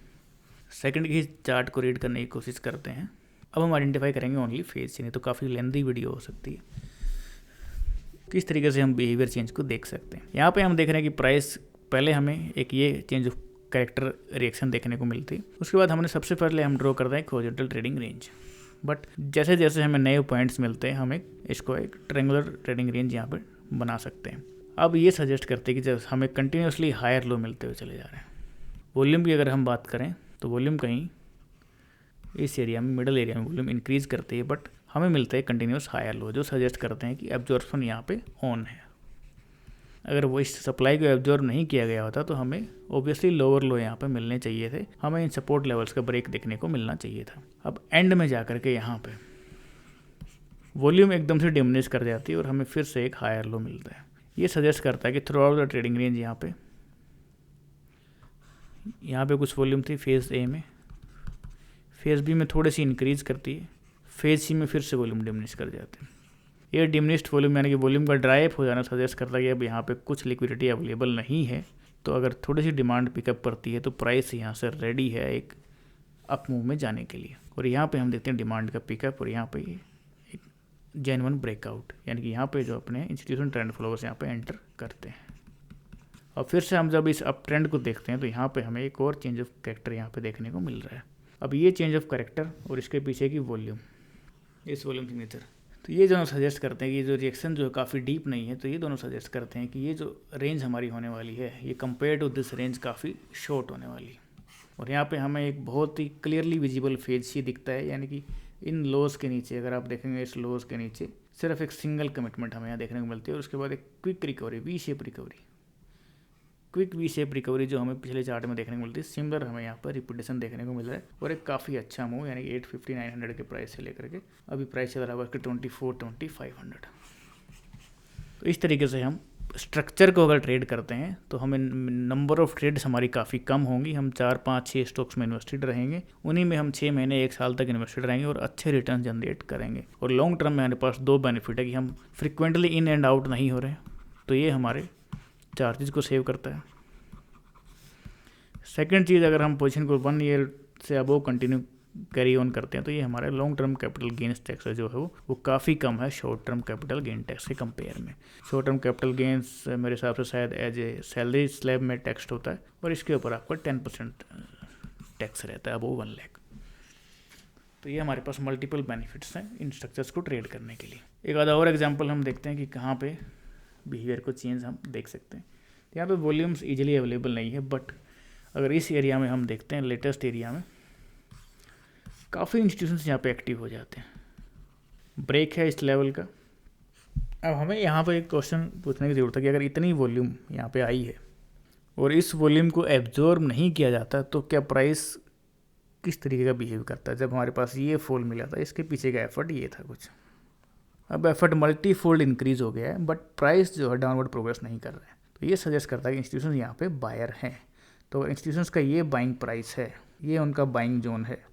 सेकंड की चार्ट को रीड करने की कोशिश करते हैं। अब हम आइडेंटिफाई करेंगे ओनली फेज सी, नहीं तो काफ़ी लेंथी वीडियो हो सकती है। किस तरीके से हम बिहेवियर चेंज को देख सकते हैं। यहाँ पे हम देख रहे हैं कि प्राइस, पहले हमें एक ये चेंज ऑफ कैरेक्टर रिएक्शन देखने को मिलती है। उसके बाद हमने सबसे पहले हम ड्रॉ करते हैं एक हॉरिजॉन्टल ट्रेडिंग रेंज। बट जैसे जैसे हमें नए पॉइंट्स मिलते हैं हम इसको एक ट्रायंगुलर ट्रेडिंग रेंज यहाँ पर बना सकते हैं। अब ये सजेस्ट करते हैं कि जब हमें कंटिन्यूसली हायर लो मिलते हुए चले जा रहे हैं। वॉल्यूम की अगर हम बात करें तो वॉल्यूम कहीं इस एरिया में, मिडल एरिया में वॉल्यूम इंक्रीज करती है, बट हमें मिलता है कंटिन्यूस हायर लो, जो सजेस्ट करते हैं कि एब्जॉर्प्शन यहाँ पे ऑन है। अगर वो इस सप्लाई को एब्जॉर्ब नहीं किया गया होता तो हमें ऑब्वियसली लोअर लो यहाँ पे मिलने चाहिए थे, हमें इन सपोर्ट लेवल्स का ब्रेक देखने को मिलना चाहिए था। अब एंड में जा कर के यहाँ पे वॉल्यूम एकदम से डिमिनिश कर जाती है और हमें फिर से एक हायर लो मिलता है। ये सजेस्ट करता है कि through out the trading range यहाँ पे कुछ वॉल्यूम थी फेज ए में, फेज बी में थोड़ी सी इंक्रीज करती है, फेज सी में फिर से वॉल्यूम डिमिनिश कर जाते हैं। ये डिमिनिश्ड वॉल्यूम यानी कि वॉल्यूम का ड्राई अप हो जाना सजेस्ट करता है कि अब यहाँ पे कुछ लिक्विडिटी अवेलेबल नहीं है, तो अगर थोड़ी सी डिमांड पिकअप करती है तो प्राइस यहाँ से रेडी है एक अप मूव में जाने के लिए। और यहाँ पे हम देखते हैं डिमांड का पिकअप और यहाँ पे एक जेन्युइन ब्रेकआउट, यानी कि यहाँ पे जो अपने इंस्टीट्यूशन ट्रेंड फ्लोवर्स यहाँ पे एंटर करते हैं। और फिर से हम जब इस अप ट्रेंड को देखते हैं तो यहाँ पे हमें एक और चेंज ऑफ कैरेक्टर यहाँ पे देखने को मिल रहा है। अब ये चेंज ऑफ कैरेक्टर और इसके पीछे की वॉल्यूम, इस वॉल्यूम सिग्नेचर, तो ये दोनों सजेस्ट करते हैं कि ये जो रिएक्शन जो काफ़ी डीप नहीं है, तो ये दोनों सजेस्ट करते हैं कि ये जो रेंज हमारी होने वाली है ये कंपेयर टू दिस रेंज काफ़ी शॉर्ट होने वाली है। और यहाँ पे हमें एक बहुत ही क्लियरली विजिबल फेज सी दिखता है, यानी कि इन लोज के नीचे अगर आप देखेंगे, इस लोज के नीचे सिर्फ एक सिंगल कमिटमेंट हमें यहाँ देखने को मिलती है और उसके बाद एक quick recovery, we shape recovery, quick we shape recovery जो हमें पिछले चार्ट में देखने को मिलती है, सिमिलर हमें यहाँ पर रिपीटेशन देखने को मिल रहा है। और एक काफ़ी अच्छा मूव, यानी कि 850-900 के प्राइस से लेकर के अभी प्राइस चल रहा है उसके 24-2500। तो इस तरीके से हम स्ट्रक्चर को अगर ट्रेड करते हैं तो हमें नंबर ऑफ ट्रेड्स हमारी काफ़ी कम होंगी, हम 4-5-6 स्टॉक्स में इन्वेस्टेड रहेंगे, उन्हीं में हम 6 महीने 1 साल तक इन्वेस्टेड रहेंगे और अच्छे रिटर्न जनरेट करेंगे। और लॉन्ग टर्म में हमारे पास 2 बेनिफिट है कि हम फ्रिक्वेंटली इन एंड आउट नहीं हो रहे, तो ये हमारे चार्जेस को सेव करता है। सेकंड चीज़, अगर हम पोजीशन को 1 ईयर से अबव कंटिन्यू कैरी ऑन करते हैं तो ये हमारे long term capital gains tax जो है वो काफ़ी कम है short term capital gain tax के कंपेयर में। शॉर्ट टर्म कैपिटल गेन्स मेरे हिसाब से शायद एज ए सैलरी स्लैब में टैक्स होता है और इसके ऊपर आपका 10% टैक्स रहता है अबव 1 लाख। तो ये हमारे पास मल्टीपल बेनिफिट्स हैं इन स्ट्रक्चर्स को ट्रेड करने के लिए। एक आधा और एग्जाम्पल हम देखते हैं कि कहाँ पे बिहेवियर को चेंज हम देख सकते हैं। यहाँ पे वॉल्यूम्स इजीली अवेलेबल नहीं है, बट अगर इस एरिया में हम देखते हैं, लेटेस्ट एरिया में काफ़ी इंस्टीट्यूशंस यहाँ पे एक्टिव हो जाते हैं, ब्रेक है इस लेवल का। अब हमें यहाँ पे एक क्वेश्चन पूछने की ज़रूरत है कि अगर इतनी वॉल्यूम यहाँ पे आई है और इस वॉल्यूम को एब्जॉर्ब नहीं किया जाता तो क्या प्राइस किस तरीके का बिहेव करता है। जब हमारे पास ये फॉल मिला था, इसके पीछे का एफर्ट ये था कुछ, अब एफर्ट मल्टीफोल्ड इंक्रीज हो गया है, बट प्राइस जो है डाउनवर्ड प्रोग्रेस नहीं कर रहा है। तो ये सजेस्ट करता है कि इंस्टीट्यूशन यहाँ पे बायर हैं। तो इंस्टीट्यूशंस का ये बाइंग प्राइस है, ये उनका बाइंग जोन है।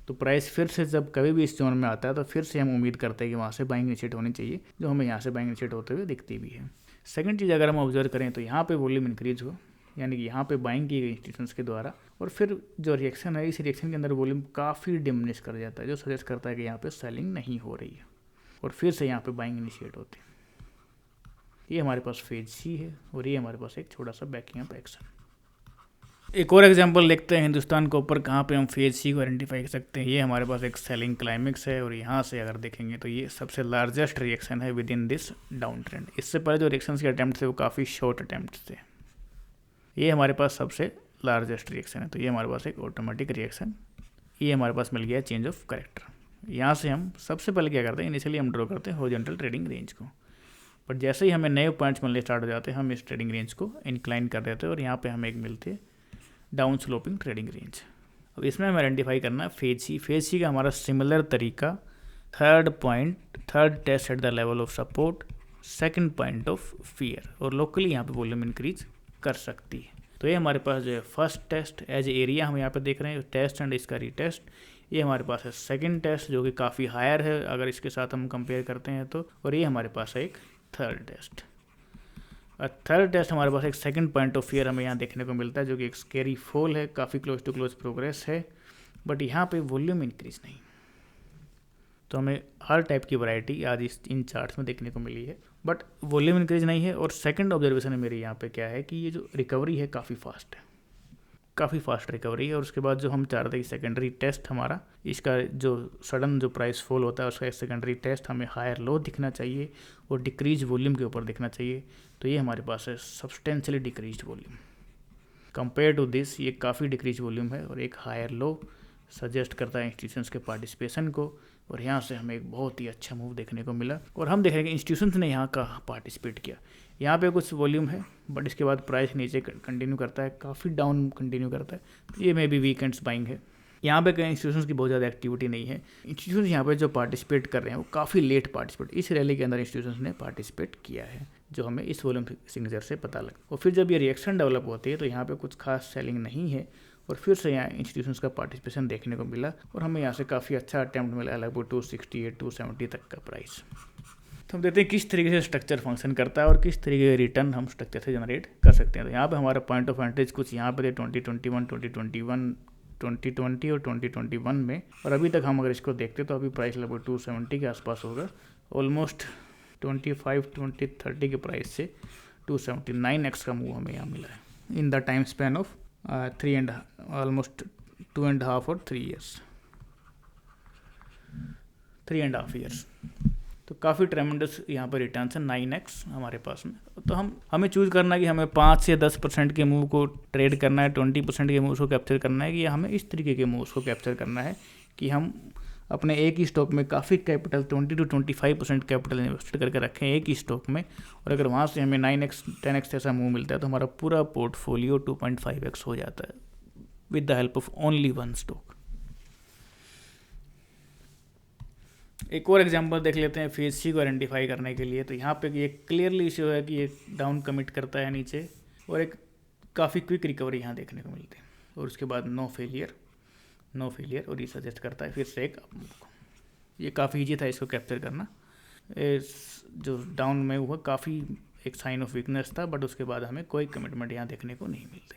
तो प्राइस फिर से जब कभी भी इस जोन में आता है तो फिर से हम उम्मीद करते हैं कि वहाँ से बाइंग इनिशिएट होनी चाहिए, जो हमें यहाँ से बाइंग इनिशिएट होते हुए दिखती भी है। सेकंड चीज़, अगर हम ऑब्जर्व करें तो यहाँ पे वॉल्यूम इंक्रीज हो, यानी कि यहाँ पे बाइंग की गई इंस्टीट्यूशंस के द्वारा, और फिर जो रिएक्शन है इस रिएक्शन के अंदर वॉल्यूम काफ़ी डिमिनिश कर जाता है, जो सजेस्ट करता है कि यहाँ पे सेलिंग नहीं हो रही है और फिर से यहाँ पे बाइंग इनिशिएट होती है। ये हमारे पास फेज सी है और ये हमारे पास एक छोटा सा बैकिंग अप एक्शन। एक और एग्जांपल देखते हैं हिंदुस्तान के ऊपर, कहाँ पे हम फेज सी को आइडेंटिफाई कर सकते हैं। ये हमारे पास एक सेलिंग क्लाइमेक्स है और यहाँ से अगर देखेंगे तो ये सबसे लार्जेस्ट रिएक्शन है with in this down trend. इससे पहले जो रिएक्शन के अटैम्प्ट थे वो काफ़ी शॉर्ट अटैम्प्ट थे, ये हमारे पास सबसे लार्जेस्ट रिएक्शन है। तो ये हमारे पास एक ऑटोमेटिक रिएक्शन, ये हमारे पास मिल गया चेंज ऑफ कैरेक्टर। यहाँ से हम सबसे पहले क्या करते हैं, इनिशियली हम ड्रॉ करते हैं हॉरिजॉन्टल ट्रेडिंग रेंज को, बट जैसे ही हमें नए पॉइंट्स मिलने स्टार्ट हो जाते हैं हम इस ट्रेडिंग रेंज को इंक्लाइन कर देते हैं और यहाँ पे हमें एक मिलती है डाउन स्लोपिंग ट्रेडिंग रेंज। अब इसमें हमें आइडेंटिफाई करना है फेज सी। फेज सी का हमारा सिमिलर तरीका, third test at the level of support, second point of fear, और लोकली यहाँ पे वॉल्यूम इंक्रीज कर सकती है। तो ये हमारे पास जो है फर्स्ट टेस्ट एज एरिया हम यहाँ पे देख रहे हैं, टेस्ट एंड इसका रीटेस्ट। ये हमारे पास है सेकंड टेस्ट जो कि काफ़ी हायर है अगर इसके साथ हम कंपेयर करते हैं तो, और ये हमारे पास है एक थर्ड टेस्ट। थर्ड टेस्ट हमारे पास एक सेकंड पॉइंट ऑफ व्यू हमें यहाँ देखने को मिलता है, जो कि एक स्केरी फॉल है, काफ़ी क्लोज टू क्लोज प्रोग्रेस है, बट यहाँ पे वॉल्यूम इंक्रीज नहीं। तो हमें हर टाइप की वैरायटी आज इन चार्ट्स में देखने को मिली है, बट वॉल्यूम इंक्रीज नहीं है। और सेकंड ऑब्जर्वेशन है मेरी यहाँ पे क्या है कि ये जो रिकवरी है काफ़ी फास्ट है, काफ़ी फास्ट रिकवरी है। और उसके बाद जो हम चाह रहे थे कि सेकेंडरी टेस्ट हमारा, इसका जो सडन जो प्राइस फॉल होता है उसका सेकेंडरी टेस्ट हमें हायर लो दिखना चाहिए और डिक्रीज वॉल्यूम के ऊपर दिखना चाहिए। तो ये हमारे पास है substantially decrease volume. Compare to this ये काफ़ी डिक्रीज वॉल्यूम है और एक हायर लो सजेस्ट करता है इंस्टीट्यूशंस के पार्टिसिपेशन को। और यहाँ से हमें एक बहुत ही अच्छा मूव देखने को मिला। और हम देख रहे हैं कि इंस्टीट्यूशंस ने यहाँ का पार्टिसिपेट किया। यहाँ पे कुछ वॉल्यूम है, बट इसके बाद प्राइस नीचे कंटिन्यू करता है, काफ़ी डाउन कंटिन्यू करता है। तो ये मे बी वीकेंड्स बाइंग है। यहाँ पे कई इंस्टीट्यूशंस की बहुत ज़्यादा एक्टिविटी नहीं है। इंस्टीट्यूशंस यहाँ पे जो पार्टिसिपेट कर रहे हैं वो काफ़ी लेट पार्टिसिपेट, इस रैली के अंदर इंस्टीट्यूशंस ने पार्टिसिपेट किया है, जो हमें इस वॉल्यूम सिग्नेचर से पता लगा। और फिर जब ये रिएक्शन डेवलप होती है तो यहाँ पे कुछ खास सेलिंग नहीं है और फिर से यहाँ इंस्टीट्यूशंस का पार्टिसिपेशन देखने को मिला और हमें यहाँ से काफ़ी अच्छा अटैम्प्ट मिला, लगभग 268 270 तक का प्राइस। तो हम देखते हैं किस तरीके से स्ट्रक्चर फंक्शन करता है और किस तरीके के रिटर्न हम स्ट्रक्चर से जनरेट कर सकते हैं। तो यहाँ पे हमारा पॉइंट ऑफ एंट्री कुछ यहाँ पे थे 2020 और 2021 में, और अभी तक हम अगर इसको देखते तो अभी प्राइस लगभग 270 के आसपास होगा। ऑलमोस्ट 25-30 के प्राइस से 279x का मूव हमें यहाँ मिला है in the time span of 3.5 और 3 ईयर्स, 3.5 ईयर्स। तो काफ़ी ट्रेमेंडस यहाँ पर रिटर्न है 9x हमारे पास में। तो हमें चूज़ करना है कि हमें 5 से 10% के मूव को ट्रेड करना है, 20% के मूव्स को कैप्चर करना है, कि हमें इस तरीके के मूव्स को कैप्चर करना है कि हम अपने एक ही स्टॉक में काफ़ी कैपिटल 20 to 25% कैपिटल इन्वेस्ट करके रखें एक ही स्टॉक में। और अगर वहाँ से हमें 9x 10x ऐसा मूव मिलता है तो हमारा पूरा पोर्टफोलियो 2.5x हो जाता है with the help of only one stock. एक और एग्जांपल देख लेते हैं फेज सी को आइडेंटिफाई करने के लिए। तो यहाँ पे ये क्लियरली इशू है कि ये डाउन कमिट करता है नीचे और एक काफ़ी क्विक रिकवरी यहाँ देखने को मिलती है और उसके बाद नो फेलियर और ये सजेस्ट करता है फिर से एक अप मूव को। ये काफ़ी ईजी था इसको कैप्चर करना। जो डाउन में हुआ काफ़ी एक साइन ऑफ वीकनेस था, बट उसके बाद हमें कोई कमिटमेंट यहाँ देखने को नहीं मिलते।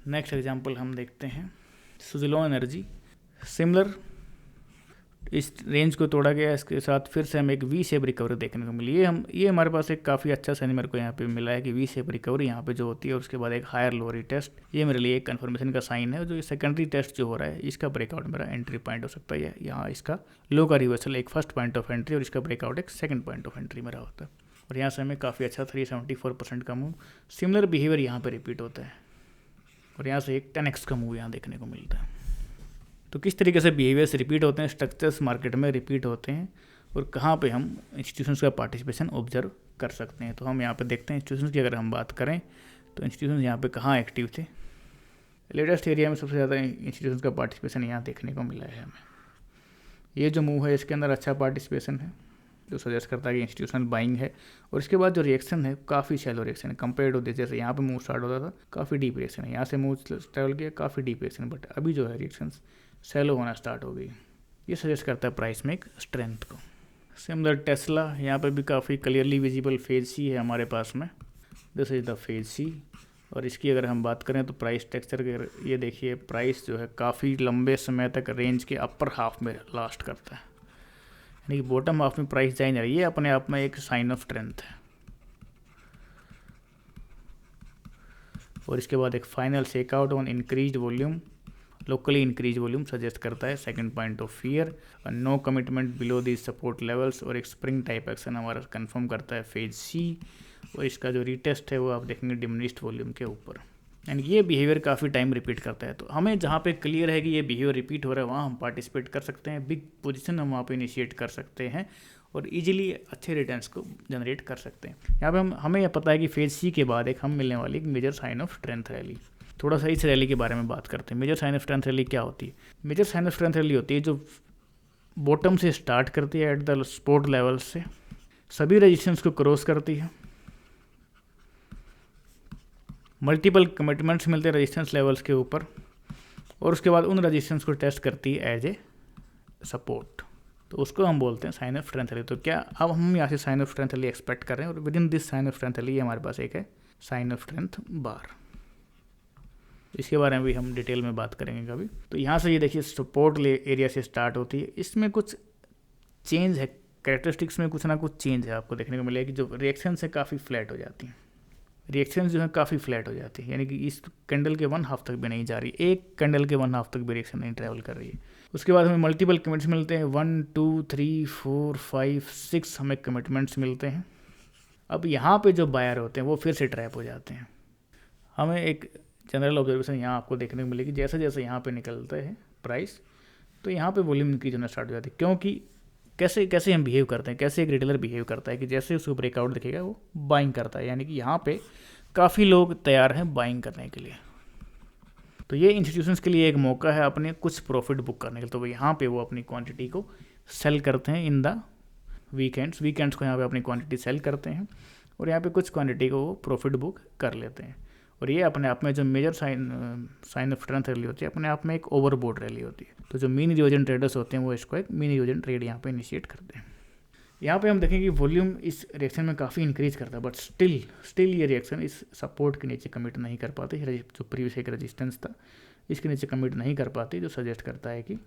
नेक्स्ट एग्जांपल हम देखते हैं सुज़लोन एनर्जी। सिमिलर इस रेंज को तोड़ा गया, इसके साथ फिर से हमें एक वी शेप रिकवरी देखने को मिली। ये हमारे पास एक काफ़ी अच्छा साइन मेरे को यहाँ पे मिला है कि वी शेप रिकवरी यहाँ पे जो होती है और उसके बाद एक हायर लोअर टेस्ट, ये मेरे लिए एक कन्फर्मेशन का साइन है। जो सेकेंडरी टेस्ट जो हो रहा है इसका ब्रेकआउट मेरा एंट्री पॉइंट हो सकता है। यहाँ इसका लो का रिवर्सल एक फर्स्ट पॉइंट ऑफ एंट्री और इसका ब्रेकआउट एक सेकंड पॉइंट ऑफ एंट्री मेरा होता है। और यहाँ से हमें काफ़ी अच्छा 374% का मूव, सिमिलर बिहेवियर यहाँ पर रिपीट होता है और यहाँ से एक 10x का मूव यहाँ देखने को मिलता है। तो किस तरीके से बिहेवियर्स रिपीट होते हैं, स्ट्रक्चर्स मार्केट में रिपीट होते हैं और कहाँ पे हम इंस्टीट्यूशंस का पार्टिसिपेशन ऑब्जर्व कर सकते हैं। तो हम यहाँ पे देखते हैं इंस्टीट्यूशंस की अगर हम बात करें तो इंस्टीट्यूशंस यहाँ पे कहाँ एक्टिव थे। लेटेस्ट एरिया में सबसे ज़्यादा इंस्टीट्यूशंस का पार्टिसिपेशन यहाँ देखने को मिला है हमें। ये जो मूव है इसके अंदर अच्छा पार्टिसिपेशन है जो सजेस्ट करता है कि इंस्टीट्यूशनल बाइंग है। और इसके बाद जो रिएक्शन है काफ़ी शैलो रिएक्शन है कंपेयर टू दिस। जैसे यहाँ पे मूव स्टार्ट होता था काफ़ी डीप रिएक्शन है, यहाँ से मूव ट्रेवल किया काफ़ी डीप रिएक्शन, बट अभी जो है रिएक्शन सेलो होना स्टार्ट हो गई। ये सजेस्ट करता है प्राइस में एक स्ट्रेंथ को। सिमिलर टेस्ला, यहाँ पे भी काफ़ी क्लियरली विजिबल फेज सी है हमारे पास में, this is the phase C. और इसकी अगर हम बात करें तो प्राइस टेक्सचर के ये देखिए प्राइस जो है काफ़ी लंबे समय तक रेंज के अपर हाफ में लास्ट करता है, यानी कि बॉटम हाफ में प्राइस जा नहीं रही है, अपने आप में एक साइन ऑफ स्ट्रेंथ है। और इसके बाद एक final shakeout on increased volume, locally increase volume suggest करता है second point of fear, no commitment below the support levels और एक स्प्रिंग टाइप एक्शन हमारा कंफर्म करता है फेज सी। और इसका जो रीटेस्ट है वो आप देखेंगे डिमिनिश्ड वॉल्यूम के ऊपर, एंड ये बिहेवियर काफ़ी टाइम रिपीट करता है। तो हमें जहाँ पे क्लियर है कि ये बिहेवियर रिपीट हो रहा है वहाँ हम पार्टिसिपेट कर सकते हैं, बिग पोजीशन हम वहाँ पे इनिशिएट कर सकते हैं और इजीली अच्छे रिटर्न्स को जनरेट कर सकते हैं। यहाँ पे हमें यह पता है कि फेज सी के बाद एक हम मिलने वाली एक major sign of strength rally. थोड़ा सा इस रैली के बारे में बात करते हैं। Major sign of strength rally क्या होती है? Major sign of strength rally होती है जो बॉटम से स्टार्ट करती है एट द सपोर्ट लेवल से, सभी रेजिस्टेंस को क्रॉस करती है, मल्टीपल कमिटमेंट्स मिलते हैं रेजिस्टेंस लेवल्स के ऊपर और उसके बाद उन रेजिस्टेंस को टेस्ट करती है एज ए सपोर्ट। तो उसको हम बोलते हैं साइन ऑफ स्ट्रेंथ रैली। तो क्या अब हम यहाँ से sign of strength rally expect कर रहे हैं और within this sign of strength rally हमारे पास एक है साइन ऑफ स्ट्रेंथ बार। इसके बारे में भी हम डिटेल में बात करेंगे कभी। तो यहाँ से ये देखिए सपोर्ट एरिया से स्टार्ट होती है, इसमें कुछ चेंज है, कैरेक्टरिस्टिक्स में कुछ ना कुछ चेंज है आपको देखने को मिलेगा कि जो रिएक्शन से काफ़ी फ्लैट हो जाती हैं, रिएक्शन जो है काफ़ी फ्लैट हो जाती है, यानी कि इस कैंडल के 1/2 तक भी नहीं जा रही, एक कैंडल के 1/2 तक भी रिएक्शन नहीं ट्रैवल कर रही है। उसके बाद हमें मल्टीपल कमिट्स मिलते हैं, 1 2 3 4 5 6 हमें कमिटमेंट्स मिलते हैं। अब यहाँ पे जो बायर होते हैं वो फिर से ट्रैप हो जाते हैं। हमें एक जनरल ऑब्जर्वेशन यहाँ आपको देखने को मिलेगी, जैसे जैसे यहाँ पे निकलते हैं प्राइस, तो यहाँ पे वॉल्यूम इंक्रीज होना स्टार्ट हो जाती है। क्योंकि कैसे कैसे हम बिहेव करते हैं, कैसे एक रिटेलर बिहेव करता है कि जैसे उसको ब्रेकआउट दिखेगा वो बाइंग करता है, यानी कि यहाँ पे काफ़ी लोग तैयार हैं बाइंग करने के लिए। तो ये इंस्टीट्यूशंस के लिए एक मौका है अपने कुछ प्रॉफिट बुक करने के लिए। तो यहाँ पे वो अपनी क्वांटिटी को सेल करते हैं इन द वीकेंड्स को यहाँ पे अपनी क्वांटिटी सेल करते हैं और यहाँ पे कुछ क्वांटिटी को वो प्रॉफिट बुक कर लेते हैं। और ये अपने आप में जो major sign of strength rally होती है अपने आप में एक ओवरबोट रैली होती है। तो जो मीन इरोजन ट्रेडर्स होते हैं वो इसको एक मीन इरोजन ट्रेड यहाँ पे इनिशिएट करते हैं। यहाँ पे हम देखें कि वॉल्यूम इस रिएक्शन में काफ़ी इंक्रीज करता है, बट स्टिल ये रिएक्शन इस सपोर्ट के नीचे कमिट नहीं कर पाती, जो प्रीवियस एक रेजिस्टेंस था इसके नीचे कमिट नहीं कर पाती, जो सजेस्ट करता है कि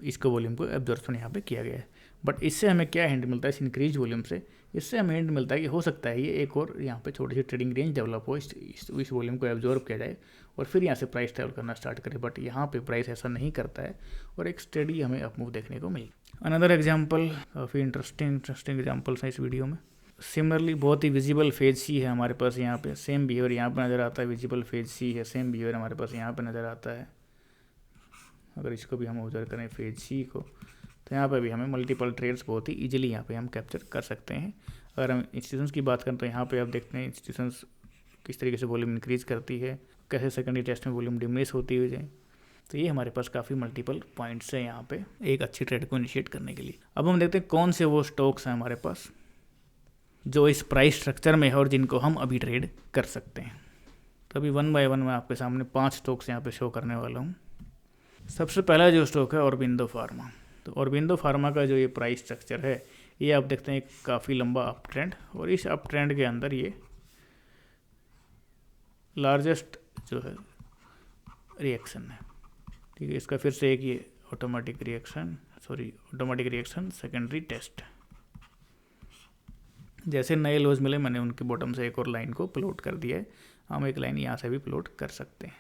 इसको वॉल्यूम को एब्जॉर्प्शन यहाँ पे किया गया है। बट इससे हमें क्या हिंट मिलता है, इस इंक्रीज वॉल्यूम से इससे हमें हिंट मिलता है कि हो सकता है ये एक और यहाँ पे छोटी सी ट्रेडिंग रेंज डेवलप हो, इस वॉल्यूम को एब्जॉर्ब किया जाए और फिर यहाँ से प्राइस ट्रैवल करना स्टार्ट करे। बट यहाँ पे प्राइस ऐसा नहीं करता है और एक स्टेडी हमें अपमूव देखने को मिली। अनदर एग्जाम्पल, काफ़ी इंटरेस्टिंग एग्जाम्पल्स हैं इस वीडियो में। सिमिलरली बहुत ही विजिबल फेज सी है हमारे पास, यहाँ पे सेम बिहेवियर यहाँ पे नज़र आता है, विजिबल फेज सी है, सेम बिहेवियर हमारे पास यहाँ पे नज़र आता है। अगर इसको भी हम ऑब्जर्व करें फेज सी को, तो यहाँ पे भी हमें मल्टीपल ट्रेड्स बहुत ही इजीली यहाँ पे हम कैप्चर कर सकते हैं। अगर हम इंस्टीट्यूशंस की बात करें तो यहाँ पे आप देखते हैं इंस्टीट्यूशंस किस तरीके से वॉल्यूम इंक्रीज करती है, कैसे सेकेंडरी टेस्ट में वॉल्यूम डिमिनिश होती हुई जाए। तो ये हमारे पास काफ़ी मल्टीपल पॉइंट्स है यहाँ पे एक अच्छी ट्रेड को इनिशिएट करने के लिए। अब हम देखते हैं कौन से वो स्टॉक्स हैं हमारे पास जो इस प्राइस स्ट्रक्चर में है और जिनको हम अभी ट्रेड कर सकते हैं। तो अभी 1 बाय 1 मैं आपके सामने 5 स्टॉक्स यहाँ पे शो करने वाला हूँ। सबसे पहला जो स्टॉक है ऑरबिंदो फार्मा। तो ऑरबिंदो फार्मा का जो ये प्राइस स्ट्रक्चर है ये आप देखते हैं काफ़ी लंबा अप ट्रेंड, और इस अप ट्रेंड के अंदर ये लार्जेस्ट जो है रिएक्शन है, ठीक है। इसका फिर से एक ये ऑटोमेटिक रिएक्शन सेकेंडरी टेस्ट। जैसे नए लोज मिले मैंने उनके बॉटम से एक और लाइन को प्लॉट कर दिया है, हम एक लाइन यहाँ से भी प्लॉट कर सकते हैं।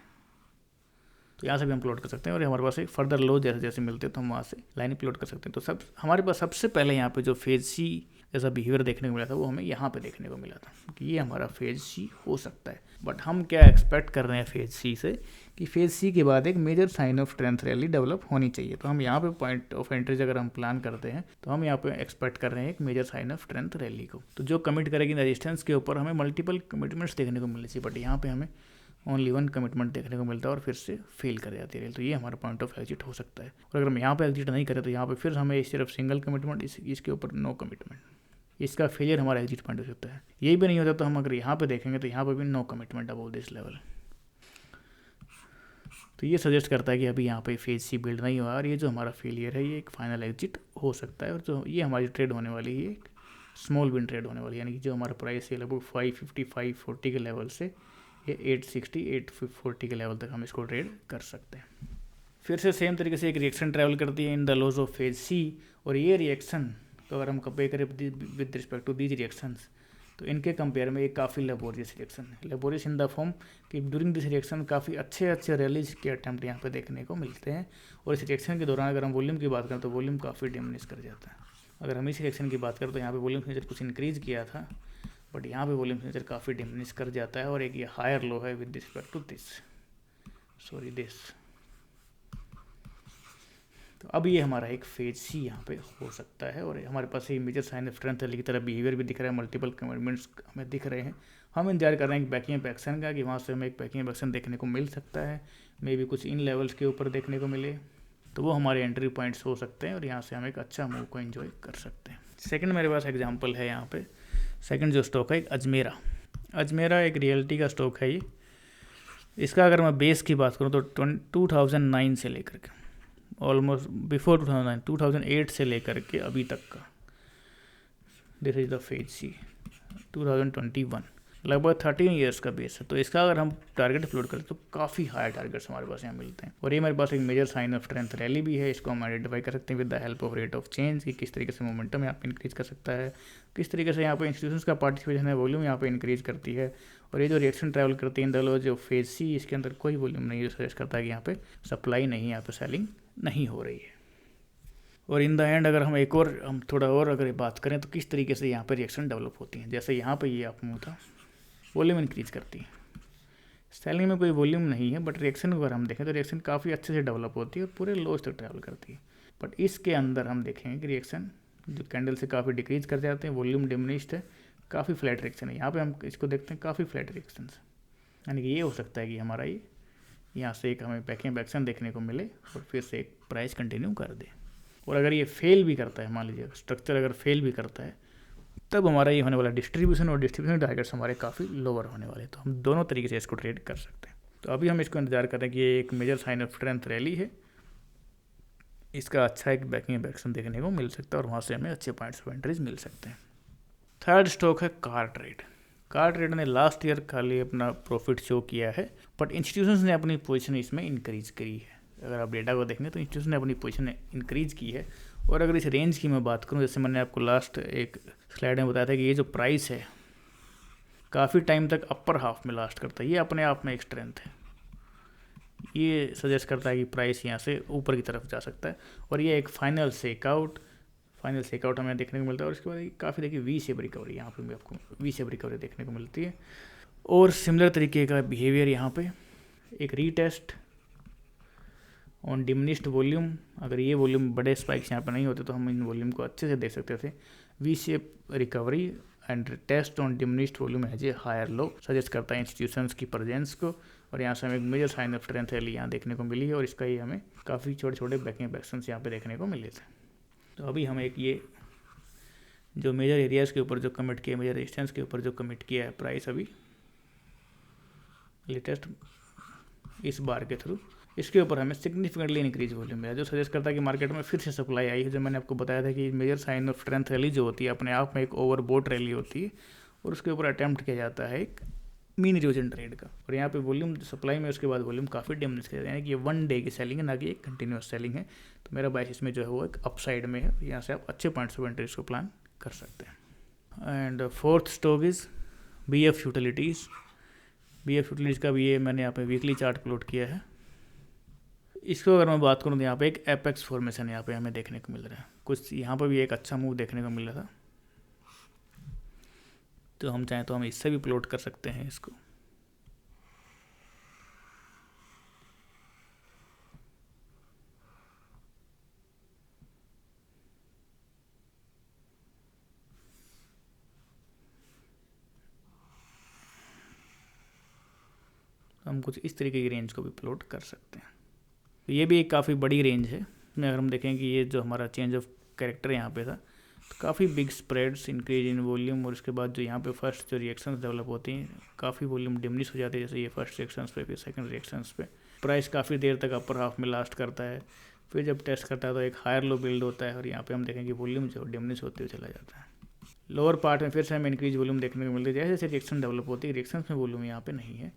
तो यहाँ से भी हम प्लॉट कर सकते हैं और हमारे पास एक फर्दर लो जैसे जैसे मिलते हैं तो हम वहाँ से लाइन प्लॉट कर सकते हैं। तो हमारे पास सबसे पहले यहाँ पे जो फेज सी जैसा बिहेवियर देखने को मिला था वो हमें यहाँ पे देखने को मिला था कि ये हमारा फेज सी हो सकता है। बट हम क्या एक्सपेक्ट कर रहे हैं फेज सी से कि फेज सी के बाद एक major sign of strength rally develop होनी चाहिए। तो हम यहाँ पे पॉइंट ऑफ एंट्रीज अगर हम प्लान करते हैं तो हम यहाँ पे एक्सपेक्ट कर रहे हैं एक major sign of strength rally को। तो जो कमिट करेगी रेजिस्टेंस के ऊपर हमें मल्टीपल कमिटमेंट्स देखने को मिलनी चाहिए, बट यहाँ पे हमें ओनली 1 कमिटमेंट देखने को मिलता है और फिर से फेल कर जाती है। तो ये हमारा पॉइंट ऑफ एग्जिट हो सकता है। और अगर हम यहाँ पे एग्जिट नहीं करें तो यहाँ पे फिर हमें सिर्फ सिंगल कमिटमेंट, इसके ऊपर नो कमिटमेंट, इसका फेलियर हमारा एग्जिट पॉइंट हो सकता है। यही भी नहीं होता तो हम अगर यहाँ पे देखेंगे तो यहाँ पे भी no commitment about this level. तो ये सजेस्ट करता है कि अभी यहाँ पे फेज सी बिल्ड नहीं हुआ और ये जो हमारा फेलियर है ये एक फाइनल एग्जिट हो सकता है। और जो ये हमारी ट्रेड होने वाली है एक स्मॉल विन ट्रेड होने वाली है, यानी कि जो हमारा प्राइस है लगभग 550-540 के लेवल से ये 860-840 के लेवल तक हम इसको ट्रेड कर सकते हैं। फिर से सेम तरीके से एक रिएक्शन ट्रैवल करती है in the lows of phase C, और ये रिएक्शन तो अगर हम कंपेयर करें with respect to these reactions तो इनके कंपेयर में ये काफ़ी लेबोरियस रिएक्शन है। लेबोरियस इन द फॉर्म कि ड्यूरिंग दिस रिएक्शन काफ़ी अच्छे रैलीज के अटैम्प्ट यहाँ पे देखने को मिलते हैं, और इस रिएक्शन के दौरान अगर हम वॉल्यूम की बात करें तो वॉल्यूम काफ़ी डिमिनिश कर जाता है। अगर हम इस रिएक्शन की बात करें तो यहाँ पे वॉल्यूम सिग्नेचर कुछ इंक्रीज़ किया था, बट यहाँ पे वॉल्यूम सिग्नेचर काफ़ी डिमिनिश कर जाता है और एक ये हायर लो है विद रिस्पेक्ट टू दिस। तो अब ये हमारा एक फेज सी यहाँ पे हो सकता है और हमारे पास ये major sign of strength rally की तरह बिहेवियर भी दिख रहा है, मल्टीपल कमिटमेंट्स हमें दिख रहे हैं। हम इंतजार कर रहे हैं कि बैकिंग एक्शन का, कि वहाँ से हमें एक बैकिंग एक्शन देखने को मिल सकता है, मे भी कुछ इन लेवल्स के ऊपर देखने को मिले, तो वो हमारे एंट्री पॉइंट्स हो सकते हैं और यहाँ से हम एक अच्छा मूव को एंजॉय कर सकते हैं। सेकंड मेरे पास एग्जांपल है यहाँ पे, सेकंड जो स्टॉक है एक अजमेरा एक रियल्टी का स्टॉक है ये। इसका अगर मैं बेस की बात करूँ तो 2009 से लेकर के ऑलमोस्ट बिफोर 2008 से लेकर के अभी तक का, दिस इज द फेज सी 2021। लगभग 13 ईयर्स का बेस है। तो इसका अगर हम टारगेट अपलोड करें तो काफ़ी हाई टारगेट्स हमारे पास यहाँ मिलते हैं। और ये हमारे पास एक major sign of strength rally भी है, इसको हम आइडेंटिफाई कर सकते हैं with the help of rate of change कि किस तरीके से मोमेंटम यहाँ पे इंक्रीज कर सकता है, किस तरीके से यहाँ पे इंस्टीट्यूशंस का पार्टिसिपेशन है, वॉल्यूम यहाँ पे इंक्रीज करती है। और ये जो रिएक्शन ट्रैवल करती है इन द जो फेज सी, इसके अंदर कोई वॉल्यूम नहीं है, सजेस्ट करता है कि यहाँ पे सप्लाई नहीं, यहाँ पे सेलिंग नहीं हो रही है। और इन द एंड अगर हम एक और हम थोड़ा और अगर बात करें तो किस तरीके से यहाँ पे रिएक्शन डेवलप होती हैं, जैसे यहाँ पे ये अप मूव था, वॉल्यूम इंक्रीज करती है, सेलिंग में कोई वॉल्यूम नहीं है, बट रिएक्शन अगर हम देखें तो रिएक्शन काफ़ी अच्छे से डेवलप होती है और पूरे लोज तक ट्रैवल करती है। बट इसके अंदर हम देखेंगे कि रिएक्शन जो कैंडल से काफ़ी डिक्रीज कर जाते हैं, वॉल्यूम डिमिनिश्ड है, काफ़ी फ्लैट रिएक्शन है। यहाँ पे हम इसको देखते हैं काफ़ी फ्लैट रिएक्शन है, यानी कि ये हो सकता है कि हमारा ये यहाँ से एक हमें बैकिंग एक्शन देखने को मिले और फिर से एक प्राइस कंटिन्यू कर दे। और अगर ये फेल भी करता है, मान लीजिए स्ट्रक्चर अगर फेल भी करता है, तब हमारा ये होने वाला डिस्ट्रीब्यूशन और डिस्ट्रीब्यूशन टारगेट्स हमारे काफ़ी लोअर होने वाले, तो हम दोनों तरीके से इसको ट्रेड कर सकते हैं। तो अभी हम इसको इंतजार कर रहे हैं कि ये एक major sign of strength rally है, इसका अच्छा एक बैकिंग एक्शन देखने को मिल सकता है और वहाँ से हमें अच्छे पॉइंट्स ऑफ एंट्रीज मिल सकते हैं। थर्ड स्टॉक है कार ट्रेड। कार ट्रेड ने लास्ट ईयर खाली अपना प्रॉफिट शो किया है, बट इंस्टीट्यूशंस ने अपनी पोजीशन इसमें इंक्रीज करी है। अगर आप डेटा को देखेंगे तो इंस्टीट्यूशन ने अपनी पोजीशन इंक्रीज की है। और अगर इस रेंज की मैं बात करूं, जैसे मैंने आपको लास्ट एक स्लाइड में बताया था कि ये जो प्राइस है काफ़ी टाइम तक अपर हाफ में लास्ट करता है, ये अपने आप में एक स्ट्रेंथ है, ये सजेस्ट करता है कि प्राइस यहाँ से ऊपर की तरफ जा सकता है। और ये एक फाइनल सेकआउट हमें देखने को मिलता है। और इसके बाद काफ़ी देखिए वी शेप रिकवरी, यहाँ पे भी आपको वी शेप रिकवरी देखने को मिलती है। और सिमिलर तरीके का बिहेवियर यहाँ पे एक रीटेस्ट ऑन डिमिनिश्ड वॉल्यूम। अगर ये वॉल्यूम बड़े स्पाइक्स यहाँ पर नहीं होते तो हम इन वॉल्यूम को अच्छे से देख सकते थे। V shape recovery and test on diminished volume as a higher low suggest करता है इंस्टीट्यूशंस की प्रेजेंस को। और यहाँ से हमें एक major sign of strength rally यहाँ देखने को मिली है और इसका ये हमें काफ़ी छोटे छोटे बैकिंग एक्शंस यहाँ पे देखने को मिले थे। तो अभी हम एक ये जो मेजर एरियाज़ के ऊपर जो कमिट किया, मेजर रेजिस्टेंस के ऊपर जो कमिट किया है प्राइस अभी लेटेस्ट इस बार के थ्रू, इसके ऊपर हमें सिग्निफिकेंटली इंक्रीज वॉल्यूम मिला, जो सजेस्ट करता है कि मार्केट में फिर से सप्लाई आई है। जो मैंने आपको बताया था कि major sign of strength rally जो होती है अपने आप में एक ओवरबोट रैली होती है और उसके ऊपर अटैम्प्ट किया जाता है एक मीन इरोजन ट्रेड का। और यहाँ पे वॉल्यूम सप्लाई में उसके बाद वॉल्यूम काफ़ी डिमिनिश किया जाता है, यानी कि ये 1 डे की सेलिंग है, ना कि एक कंटिन्यूस सेलिंग है। तो मेरा बाइस इसमें जो है वो एक अपसाइड में है, यहाँ से आप अच्छे पॉइंट्स ऑफ एंट्रीज को प्लान कर सकते हैं। And fourth stock is BF utilities. BF utilities का भी ये मैंने यहाँ पे वीकली चार्ट प्लॉट किया है। इसको अगर मैं बात करूँ तो यहाँ पे एक एपेक्स फॉर्मेशन यहाँ पे हमें देखने को मिल रहा है, कुछ यहाँ पर भी एक अच्छा मूव देखने को मिल रहा था। तो हम चाहें तो हम इससे भी प्लॉट कर सकते हैं इसको। हम कुछ इस तरीके की रेंज को भी प्लॉट कर सकते हैं। तो ये भी एक काफ़ी बड़ी रेंज है। इसमें अगर हम देखें कि ये जो हमारा चेंज ऑफ कैरेक्टर यहाँ पे था, तो काफ़ी big spreads, increase in volume, और उसके बाद जो यहाँ पे फर्स्ट जो रिएक्शंस डेवलप होती हैं काफ़ी वॉल्यूम डिमिनिश हो जाती है, जैसे ये फर्स्ट रिएक्शंस पे, फिर सेकंड रिएक्शंस पे। प्राइस काफ़ी देर तक अपर हाफ में लास्ट करता है, फिर जब टेस्ट करता है तो एक हायर लो बिल्ड होता है और यहाँ पे हम देखें कि वॉल्यूम जो डिमिनिश होते हुए चला जाता है। लोअर पार्ट में फिर से हमें इंक्रीज वॉल्यूम देखने को मिलती है, जैसे जैसे रिएक्शन डेवलप होती है रिएक्शंस में वॉल्यूम यहाँ पे नहीं है,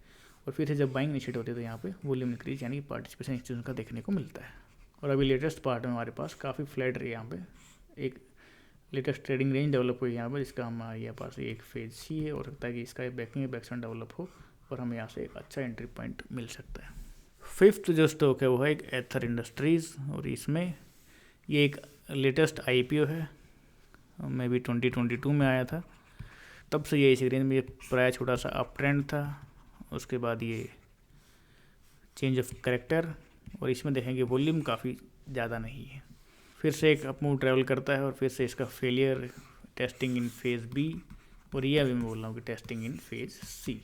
और फिर से जब बाइंग इनिशिएट होती है तो यहाँ पे वॉल्यूम इंक्रीज यानी पार्टिसिपेशन इंस्टीट्यूशन का देखने को मिलता है। और अभी लेटेस्ट पार्ट में हमारे पास काफ़ी फ्लैट रही, यहाँ पे एक लेटेस्ट ट्रेडिंग रेंज डेवलप हुई यहाँ पर, जिसका हमारे यहाँ पास एक फेज सी है, हो सकता है कि इसका बैकिंग बैक्सन डेवलप हो और हमें यहाँ से एक अच्छा एंट्री पॉइंट मिल सकता है। फिफ्थ जो स्टॉक है वो है एक एथर इंडस्ट्रीज़, और इसमें ये एक लेटेस्ट IPO है, मैं भी 2022 में आया था, तब से ये इसी रेंज में प्राइस छोटा सा अप ट्रेंड था, उसके बाद ये चेंज ऑफ कैरेक्टर, और इसमें देखेंगे वॉल्यूम काफ़ी ज़्यादा नहीं है, फिर से एक अप मूव ट्रैवल करता है और फिर से इसका failure, testing in phase B, और ये अभी मैं बोल रहा हूँ कि टेस्टिंग इन फेज़ C।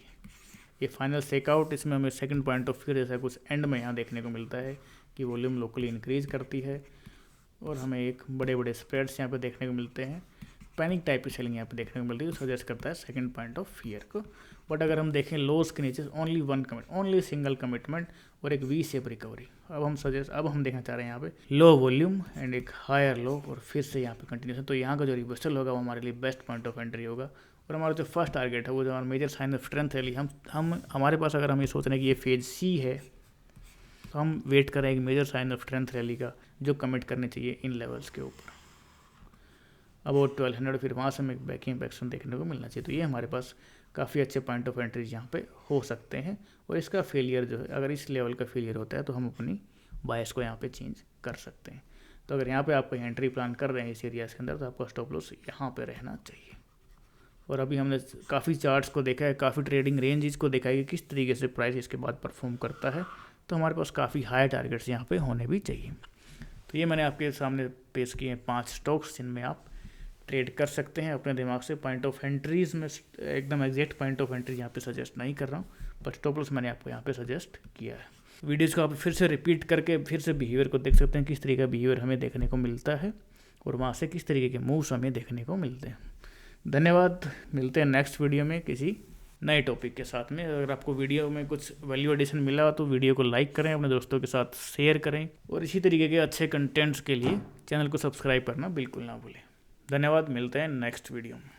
ये फाइनल सेकआउट, इसमें हमें सेकंड पॉइंट ऑफ व्यू जैसा कुछ एंड में यहाँ देखने को मिलता है कि वॉल्यूम लोकली इंक्रीज करती है और हमें एक बड़े बड़े स्प्रेड्स यहाँ पे देखने को मिलते हैं, पैनिक टाइप की सेलिंग यहाँ पे देखने को मिलती है, सजेस्ट करता है सेकंड पॉइंट ऑफ फियर को। बट अगर हम देखें लोस के नीचे ओनली सिंगल कमिटमेंट और एक वी शेप रिकवरी। अब हम देखना चाह रहे हैं यहाँ पे लो वॉल्यूम एंड एक हायर लो और फिर से यहाँ पे कंटिन्यूशन, तो यहाँ का जो रिवर्सल होगा वो हमारे लिए बेस्ट पॉइंट ऑफ एंट्री होगा और हमारा जो फर्स्ट टारगेट है वो जो हमारा major sign of strength rally, हम हमारे पास अगर हम ये सोच रहे हैं कि ये फेज सी है, तो हम वेट करें एक major sign of strength rally का जो कमिट करनी चाहिए इन लेवल्स के ऊपर अबाउट 1200, फिर वहाँ से हमें एक बैकिंग एक्शन देखने को मिलना चाहिए। तो ये हमारे पास काफ़ी अच्छे पॉइंट ऑफ एंट्रीज यहाँ पे हो सकते हैं। और इसका फेलियर जो है, अगर इस लेवल का फेलियर होता है तो हम अपनी बायस को यहाँ पे चेंज कर सकते हैं। तो अगर यहाँ पे आप कोई एंट्री प्लान कर रहे हैं इस एरियाज के अंदर, तो आपका स्टॉप लॉस यहाँ पे रहना चाहिए। और अभी हमने काफ़ी चार्ट्स को देखा है, काफ़ी ट्रेडिंग रेंजेस को देखा है कि किस तरीके से प्राइस इसके बाद परफॉर्म करता है। तो हमारे पास काफ़ी हाई टारगेट्स यहाँ पे होने भी चाहिए। तो ये मैंने आपके सामने पेश किए हैं 5 स्टॉक्स जिनमें आप ट्रेड कर सकते हैं अपने दिमाग से। पॉइंट ऑफ एंट्रीज में एकदम एग्जैक्ट पॉइंट ऑफ एंट्री यहाँ पे सजेस्ट नहीं कर रहा हूँ, बट स्टॉप लॉस मैंने आपको यहाँ पे सजेस्ट किया है। वीडियोज़ को आप फिर से रिपीट करके फिर से बिहेवियर को देख सकते हैं, किस तरीके का बिहेवियर हमें देखने को मिलता है और वहाँ से किस तरीके के मूव्स हमें देखने को मिलते हैं। धन्यवाद, मिलते हैं नेक्स्ट वीडियो में किसी नए टॉपिक के साथ में। अगर आपको वीडियो में कुछ वैल्यू एडिशन मिला तो वीडियो को लाइक करें, अपने दोस्तों के साथ शेयर करें और इसी तरीके के अच्छे कंटेंट्स के लिए चैनल को सब्सक्राइब करना बिल्कुल ना भूलें। धन्यवाद, मिलते हैं नेक्स्ट वीडियो में।